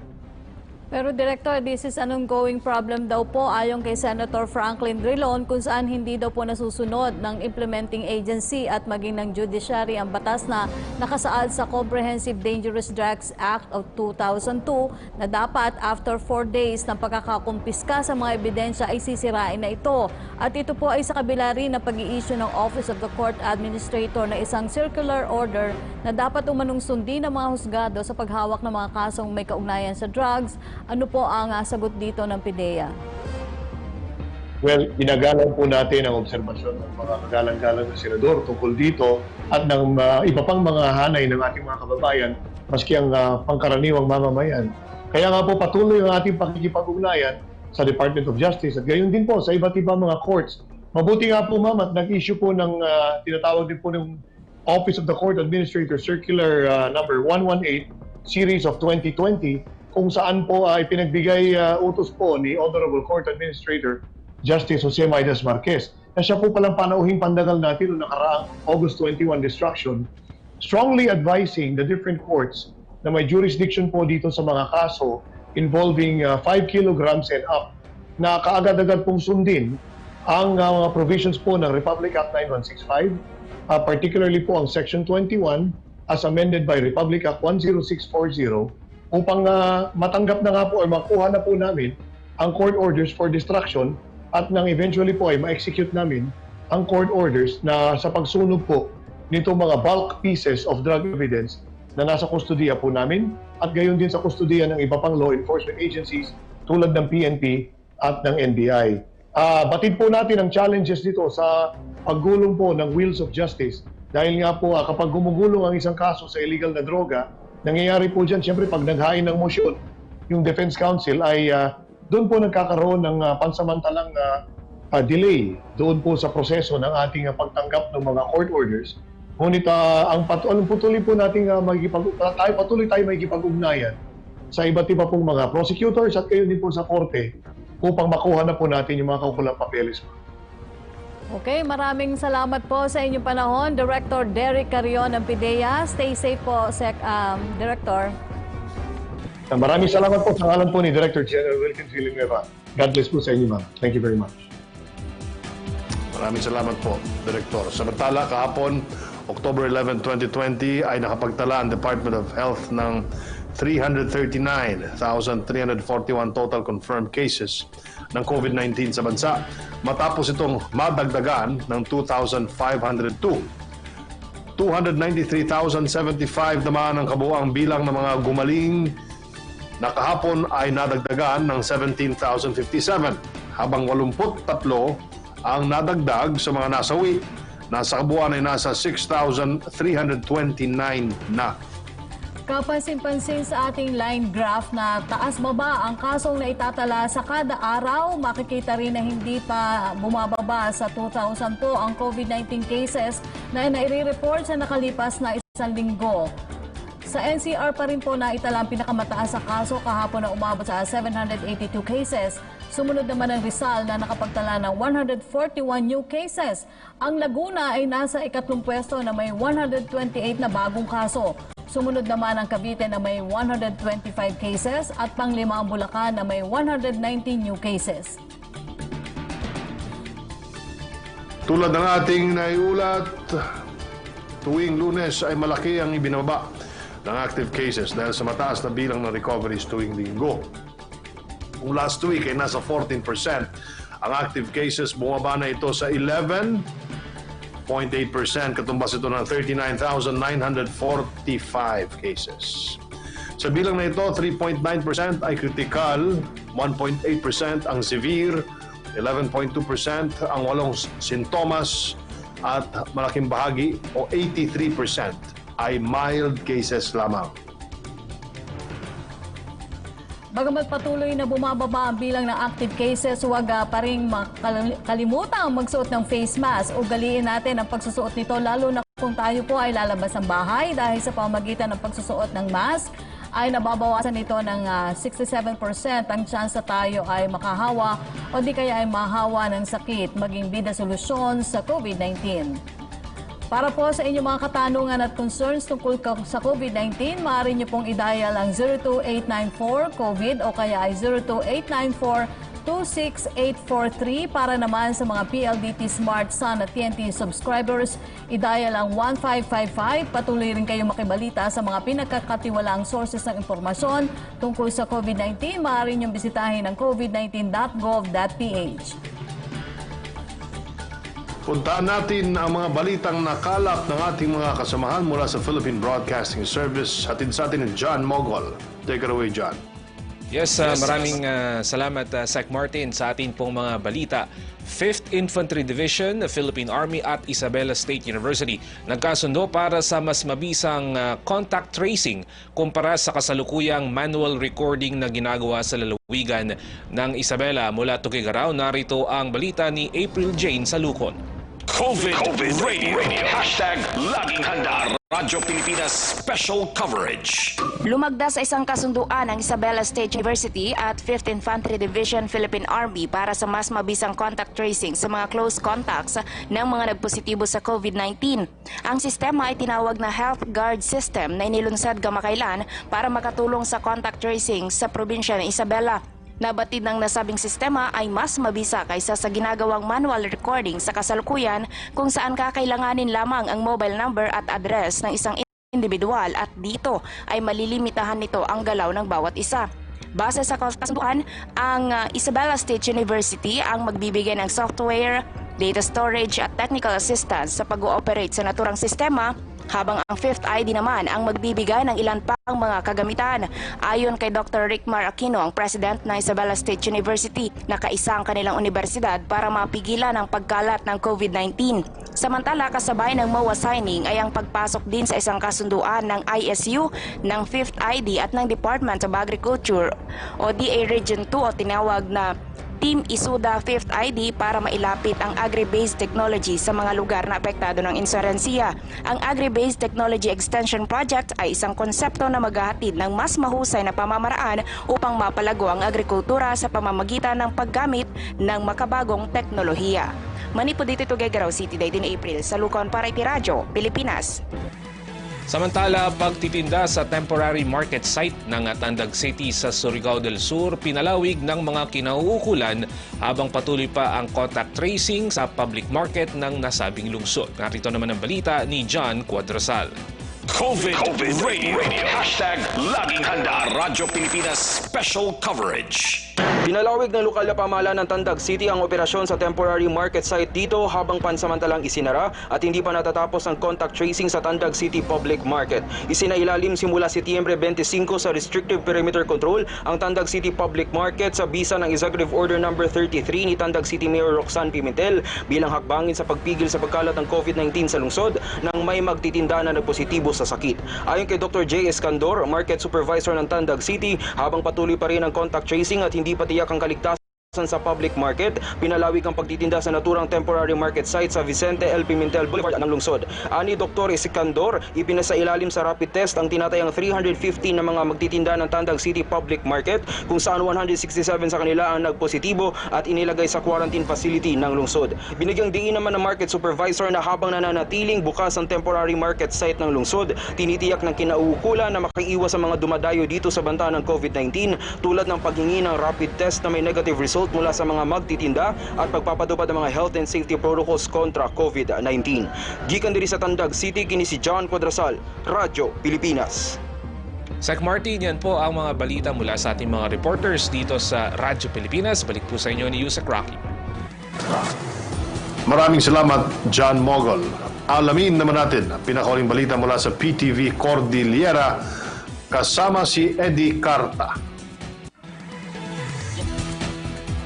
Pero Director, this is an ongoing problem daw po ayon kay Senator Franklin Drilon kung saan hindi daw po nasusunod ng implementing agency at maging ng judiciary ang batas na nakasaad sa Comprehensive Dangerous Drugs Act of 2002 na dapat after 4 days ng pagkakakumpiska sa mga ebidensya ay sisirain na ito. At ito po ay sa kabila rin na pag-i-issue ng Office of the Court Administrator na isang circular order na dapat umanong sundin ng mga husgado sa paghawak ng mga kasong may kaugnayan sa drugs. Ano po ang sagot dito ng PDEA? Well, ginagalang po natin ang obserbasyon ng mga kagalang-galang na senador tungkol dito at ng iba pang mga hanay ng ating mga kababayan, maski ang pangkaraniwang mamamayan. Kaya nga po patuloy ang ating pakikipag-ugnayan sa Department of Justice at gayon din po sa iba't ibang mga courts. Mabuti nga po ma'am at nag-issue po ng tinatawag din po ng Office of the Court Administrator Circular number 118 series of 2020 kung saan po ay pinagbigay utos po ni Honorable Court Administrator Justice Jose Maidas Marquez na siya po palang panauhing pandagal natin noong nakaraang August 21 destruction, strongly advising the different courts na may jurisdiction po dito sa mga kaso involving 5 kilograms and up na kaagad-agad pong sundin ang mga provisions po ng Republic Act 9165, particularly po ang Section 21 as amended by Republic Act 10640 upang matanggap na nga po or makuha na po namin ang court orders for destruction at nang eventually po ay ma-execute namin ang court orders na sa pagsunog po nito mga bulk pieces of drug evidence na nasa kustodiya po namin at gayon din sa kustodiya ng iba pang law enforcement agencies tulad ng PNP at ng NBI. Batid po natin ang challenges dito sa paggulong po ng wheels of justice dahil nga po kapag gumugulong ang isang kaso sa illegal na droga, nangyayari po dyan, siyempre pag naghain ng motion, yung Defense Counsel ay doon po nagkakaroon ng pansamantalang delay doon po sa proseso ng ating pagtanggap ng mga court orders. Ngunit patuloy po nating patuloy tayo makikipag-ugnayan sa iba't iba pong mga prosecutors at kayo din po sa korte upang makuha na po natin yung mga kaukulang papeles. Okay, maraming salamat po sa inyong panahon, Director Derek Carrion ng PDEA. Stay safe po, Director. Maraming salamat po sa ngalan po ni Director General Wilkins Villanueva. God bless po sa inyo, ma'am. Thank you very much. Maraming salamat po, Director. Samantala, kahapon, October 11, 2020, ay nakapagtala ang Department of Health ng 339,341 total confirmed cases ng COVID-19 sa bansa matapos itong madagdagan ng 2,502. 293,075 naman ang kabuuang bilang ng mga gumaling na kahapon ay nadagdagan ng 17,057 habang 83 ang nadagdag sa mga nasawi. Nasa kabuuan ay nasa 6,329 na. Kapansin-pansin sa ating line graph na taas-baba ang kasong naitatala sa kada araw, makikita rin na hindi pa bumababa sa 2,000 po ang COVID-19 cases na naire-report sa nakalipas na isang linggo. Sa NCR pa rin po naitala ang pinakamataas sa kaso kahapon na umabot sa 782 cases. Sumunod naman ang Rizal na nakapagtala ng 141 new cases. Ang Laguna ay nasa ikatlong pwesto na may 128 na bagong kaso. Sumunod naman ang Cavite na may 125 cases at panglima ang Bulacan na may 119 new cases. Tulad ng ating naiulat, tuwing Lunes ay malaki ang ibinaba ng active cases dahil sa mataas na bilang ng recoveries tuwing Linggo. Kung last week ay nasa 14%, ang active cases bumaba na ito sa 11.8%, katumbas ito ng 39,945 cases. Sa bilang na ito, 3.9% ay critical, 1.8% ang severe, 11.2% ang walong sintomas, at malaking bahagi o 83% ay mild cases lamang. Bagamat patuloy na bumababa ang bilang ng active cases, huwag pa rin kalimutang magsuot ng face mask. Ugaliin natin ang pagsusuot nito lalo na kung tayo po ay lalabas ng bahay dahil sa pamamagitan ng pagsusuot ng mask ay nababawasan nito ng 67% ang chance na tayo ay makahawa o di kaya ay mahawa ng sakit maging bida solusyon sa COVID-19. Para po sa inyong mga katanungan at concerns tungkol sa COVID-19, maaari niyo pong i-dial ang 02894-COVID o kaya ay 02894-26843. Para naman sa mga PLDT Smart Sun at TNT subscribers, i-dial ang 1555. Patuloy rin kayong makibalita sa mga pinagkakatiwalaang sources ng impormasyon tungkol sa COVID-19. Maaari niyong bisitahin ang covid19.gov.ph. Puntaan natin ang mga balitang nakalap ng ating mga kasamahan mula sa Philippine Broadcasting Service. Hatid sa atin ng John Mogol. Take it away, John. Yes, maraming salamat, Sec Martin, sa ating pong mga balita. 5th Infantry Division, Philippine Army at Isabela State University nagkasundo para sa mas mabisang contact tracing kumpara sa kasalukuyang manual recording na ginagawa sa lalawigan ng Isabela. Mula Tuguegarao, narito ang balita ni April Jane Salukon. COVID Radio. Hashtag Laging Handa. Radyo Pilipinas Special Coverage. Lumagda sa isang kasunduan ang Isabela State University at 5th Infantry Division Philippine Army para sa mas mabisang contact tracing sa mga close contacts ng mga nagpositibo sa COVID-19. Ang sistema ay tinawag na Health Guard System na inilunsad kamakailan para makatulong sa contact tracing sa probinsya ng Isabela. Nabatid ng nasabing sistema ay mas mabisa kaysa sa ginagawang manual recording sa kasalukuyan kung saan kakailanganin lamang ang mobile number at address ng isang individual at dito ay malilimitahan nito ang galaw ng bawat isa. Base sa kasunduan, ang Isabela State University ang magbibigay ng software, data storage at technical assistance sa pag-ooperate sa naturang sistema, habang ang 5th ID naman ang magbibigay ng ilan pang mga kagamitan. Ayon kay Dr. Rickmar Aquino, ang president ng Isabela State University, nakaisa ang kanilang universidad para mapigilan ang pagkalat ng COVID-19. Samantala, kasabay ng MOA signing ay ang pagpasok din sa isang kasunduan ng ISU, ng 5th ID at ng Department of Agriculture o DA Region 2 o tinawag na Team Isuda 5th ID para mailapit ang agri-based technology sa mga lugar na apektado ng insurensiya. Ang agri-based technology extension project ay isang konsepto na maghahatid ng mas mahusay na pamamaraan upang mapalago ang agrikultura sa pamamagitan ng paggamit ng makabagong teknolohiya. Manipo dito Tuguegarao City, 19 April, sa Lukon para Radyo Pilipinas. Samantala, pagtitinda sa temporary market site ng Tandag City sa Surigao del Sur, pinalawig ng mga kinauukulan habang patuloy pa ang contact tracing sa public market ng nasabing lungsod. Narito naman ang balita ni John Cuadrasal. COVID Radio. Hashtag Laging Handa. Radyo Pilipinas Special Coverage. Pinalawig ng lokal na pamahalaan ng Tandag City ang operasyon sa temporary market site dito habang pansamantalang isinara at hindi pa natatapos ang contact tracing sa Tandag City Public Market. Isinailalim simula Setyembre 25 sa Restrictive Perimeter Control ang Tandag City Public Market sa bisa ng Executive Order No. 33 ni Tandag City Mayor Roxanne Pimentel bilang hakbangin sa pagpigil sa pagkalat ng COVID-19 sa lungsod nang may magtitinda na nagpositibo sa sakit. Ayon kay Dr. J. Escandor, Market Supervisor ng Tandag City, habang patuloy pa rin ang contact tracing at hindi pa tiyak ang kaligtasan sa public market, pinalawig ang pagtitinda sa naturang temporary market site sa Vicente L. Pimentel Boulevard ng lungsod. Ani Dr. Escandor, ipinasailalim sa rapid test ang tinatayang 350 na mga magtitinda ng Tandag City Public Market kung saan 167 sa kanila ang nagpositibo at inilagay sa quarantine facility ng lungsod. Binigyang diin naman ng market supervisor na habang nananatiling bukas ang temporary market site ng lungsod, tinitiyak ng kinauukulan na makiiwas sa mga dumadayo dito sa banta ng COVID-19 tulad ng paghingi ng rapid test na may negative result result mula sa mga magtitinda at pagpapatupad ng mga health and safety protocols kontra COVID-19. Gikan diri sa Tandag City, kini si John Cuadrasal, Radyo Pilipinas. Sec Martin, yan po ang mga balita mula sa ating mga reporters dito sa Radyo Pilipinas. Balik po sa inyo ni Yusek Rocky. Maraming salamat, John Mogol. Alamin naman natin ang pinakahuling balita mula sa PTV Cordillera kasama si Eddie Carta.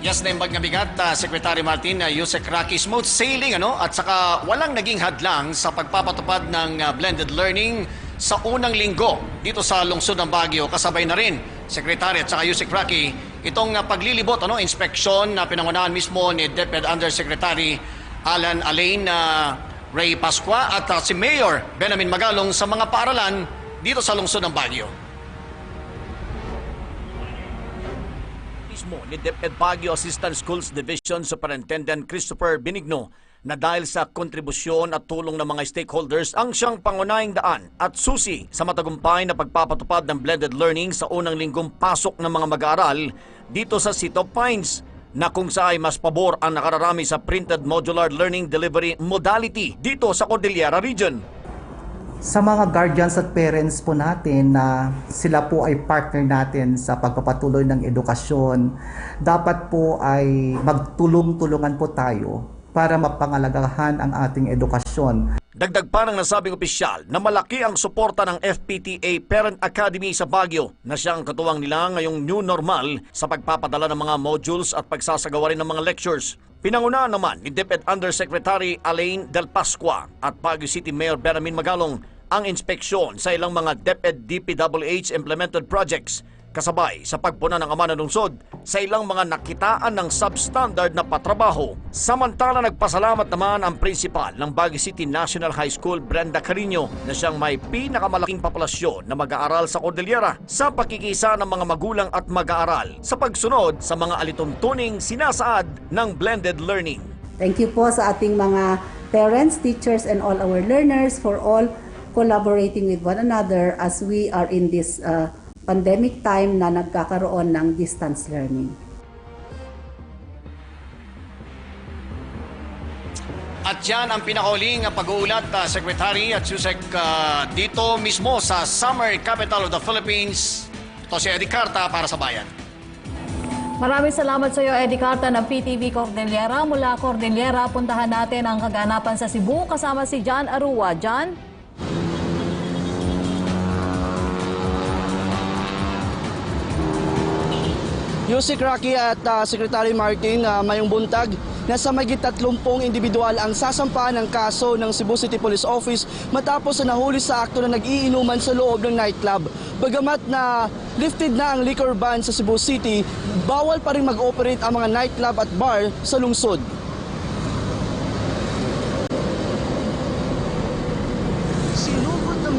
Yes, na imbag nga bigat, Secretary Martin, Yusek Rocky, smooth sailing at saka walang naging hadlang sa pagpapatupad ng blended learning sa unang linggo dito sa lungsod ng Baguio. Kasabay na rin, Secretary at saka Yusek Rocky, itong paglilibot, inspeksyon na pinangunahan mismo ni DepEd Undersecretary Alain Ray Pascua at si Mayor Benjamin Magalong sa mga paaralan dito sa lungsod ng Baguio. Mismo ni DepEd Baguio Assistant Schools Division Superintendent Christopher Benigno na dahil sa kontribusyon at tulong ng mga stakeholders ang siyang pangunahing daan at susi sa matagumpay na pagpapatupad ng blended learning sa unang linggong pasok ng mga mag-aaral dito sa City of Pines, na kung saan mas pabor ang nakararami sa printed modular learning delivery modality dito sa Cordillera Region. Sa mga guardians at parents po natin na sila po ay partner natin sa pagpapatuloy ng edukasyon, dapat po ay magtulong-tulungan po tayo para mapangalagahan ang ating edukasyon. Dagdag pa ng nasabing opisyal na malaki ang suporta ng FPTA Parent Academy sa Baguio na siyang katuwang nila ngayong new normal sa pagpapadala ng mga modules at pagsasagawa rin ng mga lectures. Pinangunahan naman ni DepEd Undersecretary Alain Del Pascua at Baguio City Mayor Benjamin Magalong ang inspeksyon sa ilang mga DepEd DPWH implemented projects, kasabay sa pagpuna ng ama ng lungsod sa ilang mga nakitaan ng substandard na patrabaho. Samantala, nagpasalamat naman ang prinsipal ng Baguio City National High School, Brenda Carino, na siyang may pinakamalaking populasyon na mag-aaral sa Cordillera sa pakikisa ng mga magulang at mag-aaral sa pagsunod sa mga alituntuning sinasaad ng blended learning. Thank you po sa ating mga parents, teachers, and all our learners for all collaborating with one another as we are in this pandemic time na nagkakaroon ng distance learning. At yan ang pinakahuling pag-uulat, Secretary at Yusek, dito mismo sa summer capital of the Philippines. Ito si Eddie Carta para sa Bayan. Maraming salamat sa iyo, Eddie Carta ng PTV Cordillera. Mula Cordillera, puntahan natin ang kaganapan sa Cebu kasama si John Arua. John? Yusek Rocky at Secretary Martin, mayong buntag, nasa mahigit 30 individual ang sasampahan ng kaso ng Cebu City Police Office matapos na nahuli sa akto na nag-iinuman sa loob ng nightclub. Bagamat na lifted na ang liquor ban sa Cebu City, bawal pa rin mag-operate ang mga nightclub at bar sa lungsod.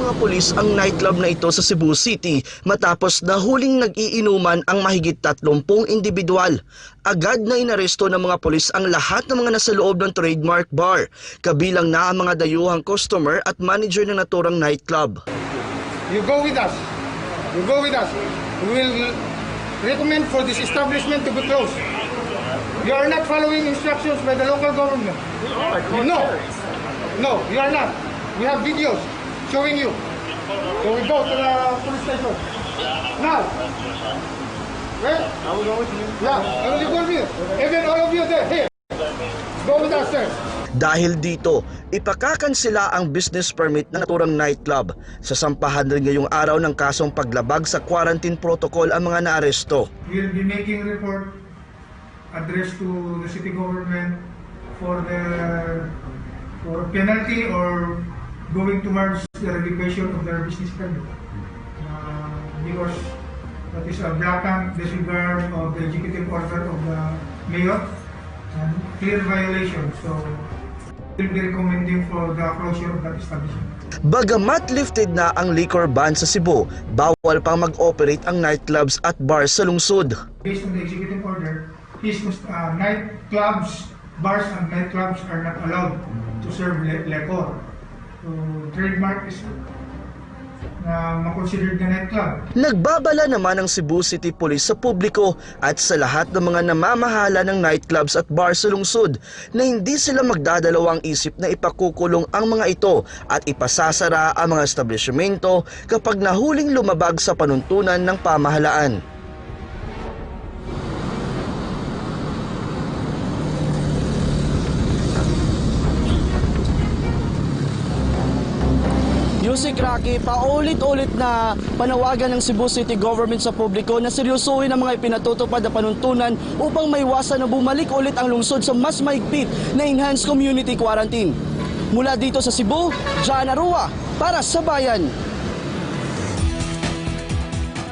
Mga pulis ang nightclub na ito sa Cebu City matapos na huling nag-iinuman ang mahigit 30 individual. Agad na inaresto ng mga pulis ang lahat ng mga nasa loob ng trademark bar, kabilang na ang mga dayuhang customer at manager ng naturang nightclub. You go with us. You go with us. We will recommend for this establishment to be closed. You are not following instructions by the local government. No, you are not. We have videos showing you. So we go to the police station. Now. Right? I will go with you. Yeah, I will go with you. Even all of you there. Here. Go with us, sir. Dahil dito, ipakakansela ang business permit ng naturang nightclub. Sasampahan rin ngayong araw ng kasong paglabag sa quarantine protocol ang mga naaresto. We will be making report addressed to the city government for penalty or going towards the revocation of their business permit because that is a blatant disregard of the executive order of the mayor and clear violation. So we'll be recommending for the closure of that establishment. Bagamat lifted na ang liquor ban sa Cebu, bawal pang mag-operate ang nightclubs at bars sa lungsod. Based on the executive order, nightclubs, bars and nightclubs are not allowed to serve liquor. So trademark is na makonsidered na nightclub. Nagbabala naman ang Cebu City Police sa publiko at sa lahat ng mga namamahala ng nightclubs at bars sa lungsod na hindi sila magdadalawang isip na ipakukulong ang mga ito at ipasasara ang mga establishmento kapag nahuling lumabag sa panuntunan ng pamahalaan. Yusik Rocky, paulit-ulit na panawagan ng Cebu City Government sa publiko na seryosohin ang mga ipinatutupad na panuntunan upang maiwasan na bumalik ulit ang lungsod sa mas mahigpit na enhanced community quarantine. Mula dito sa Cebu, John Arua para sa Bayan.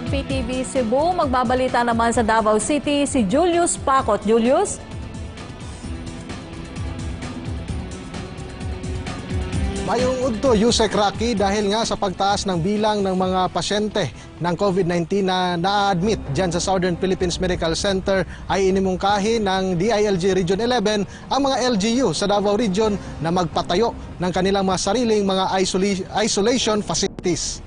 PTV Cebu, magbabalita naman sa Davao City si Julius Pacot. Julius? Mayong udto, Yusek Rocky, dahil nga sa pagtaas ng bilang ng mga pasyente ng COVID-19 na na-admit dyan sa Southern Philippines Medical Center ay inimungkahi ng DILG Region 11 ang mga LGU sa Davao Region na magpatayo ng kanilang mga sariling mga isolation facilities.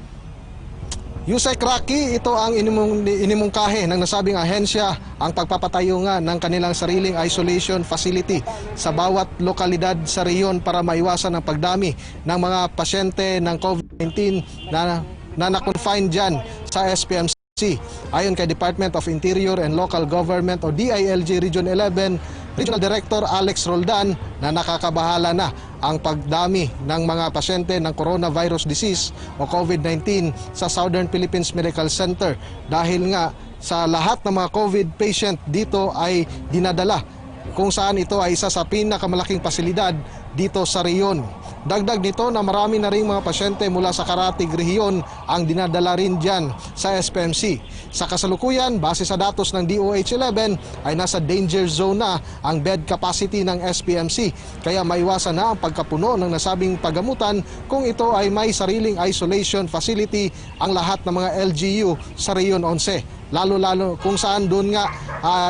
Yusek Rocky, ito ang inimungkahi ng nasabing ahensya ang pagpapatayo nga ng kanilang sariling isolation facility sa bawat lokalidad sa rehiyon para maiwasan ang pagdami ng mga pasyente ng COVID-19 na na-confine dyan sa SPMC. Ayon kay Department of Interior and Local Government o DILG Region 11, Regional Director Alex Roldan, na nakakabahala na ang pagdami ng mga pasyente ng coronavirus disease o COVID-19 sa Southern Philippines Medical Center dahil nga sa lahat ng mga COVID patient dito ay dinadala kung saan ito ay isa sa pinakamalaking pasilidad dito sa rehiyon. Dagdag nito na marami na ring mga pasyente mula sa karatig rehiyon ang dinadala rin dyan sa SPMC. Sa kasalukuyan, base sa datos ng DOH-11 ay nasa danger zone na ang bed capacity ng SPMC. Kaya maiwasan na ang pagkapuno ng nasabing pagamutan kung ito ay may sariling isolation facility ang lahat ng mga LGU sa Rehiyon 11. Lalo-lalo kung saan doon nga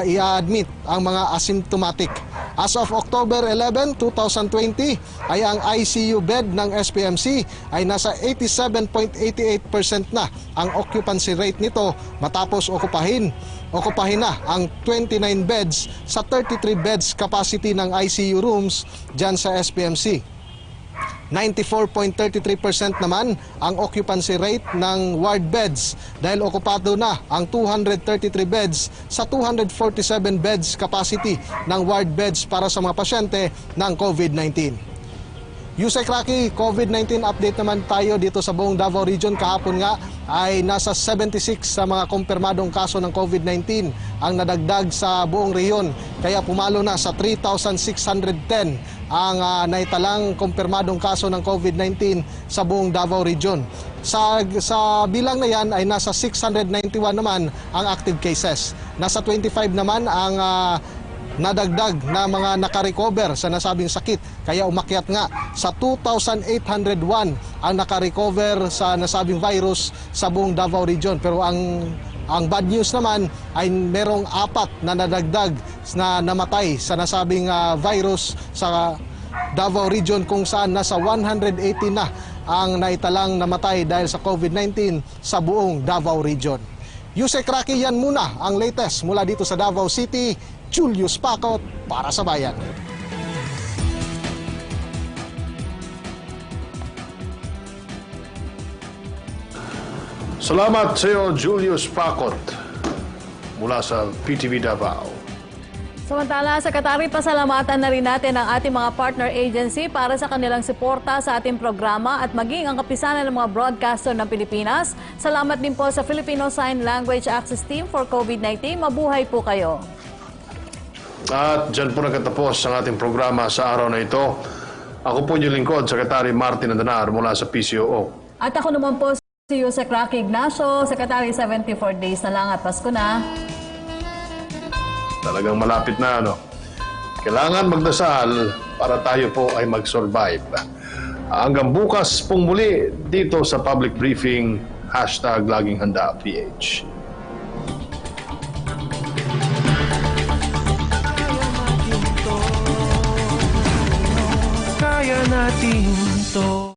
i-admit ang mga asymptomatic. As of October 11, 2020, ay ang ICU bed ng SPMC ay nasa 87.88% na ang occupancy rate nito matapos okupahin na ang 29 beds sa 33 beds capacity ng ICU rooms dyan sa SPMC. 94.33% naman ang occupancy rate ng ward beds dahil okupado na ang 233 beds sa 247 beds capacity ng ward beds para sa mga pasyente ng COVID-19. Yusek Rocky, COVID-19 update naman tayo dito sa buong Davao Region. Kahapon nga ay nasa 76 sa mga kumpirmadong kaso ng COVID-19 ang nadagdag sa buong rehiyon. Kaya pumalo na sa 3,610 ang naitalang kumpirmadong kaso ng COVID-19 sa buong Davao Region. Sa bilang na yan ay nasa 691 naman ang active cases. Nasa 25 naman ang nadagdag na mga nakarecover sa nasabing sakit. Kaya umakyat nga sa 2,801 ang nakarecover sa nasabing virus sa buong Davao Region. Pero ang bad news naman ay merong 4 na nadagdag na namatay sa nasabing virus sa Davao Region kung saan nasa 180 na ang naitalang namatay dahil sa COVID-19 sa buong Davao Region. Yusek Rocky, yan muna ang latest mula dito sa Davao City. Julius Pacot para sa Bayan. Salamat sa iyo, Julius Pacot, mula sa PTV Davao. Samantala, Secretary, pasalamatan na rin natin ang ating mga partner agency para sa kanilang suporta sa ating programa at maging ang kapisanan ng mga broadcaster ng Pilipinas. Salamat din po sa Filipino Sign Language Access Team for COVID-19. Mabuhay po kayo. At dyan po nagtatapos ang ating programa sa araw na ito. Ako po yung lingkod, Secretary Martin Andanar mula sa PCOO. At ako naman po si Yusek Rocky Ignacio, Secretary, 74 days na lang at Pasko na. Talagang malapit na, ano? Kailangan magdasal para tayo po ay mag-survive. Hanggang bukas pong muli dito sa public briefing, #LagingHandaPH. Kaya natin to.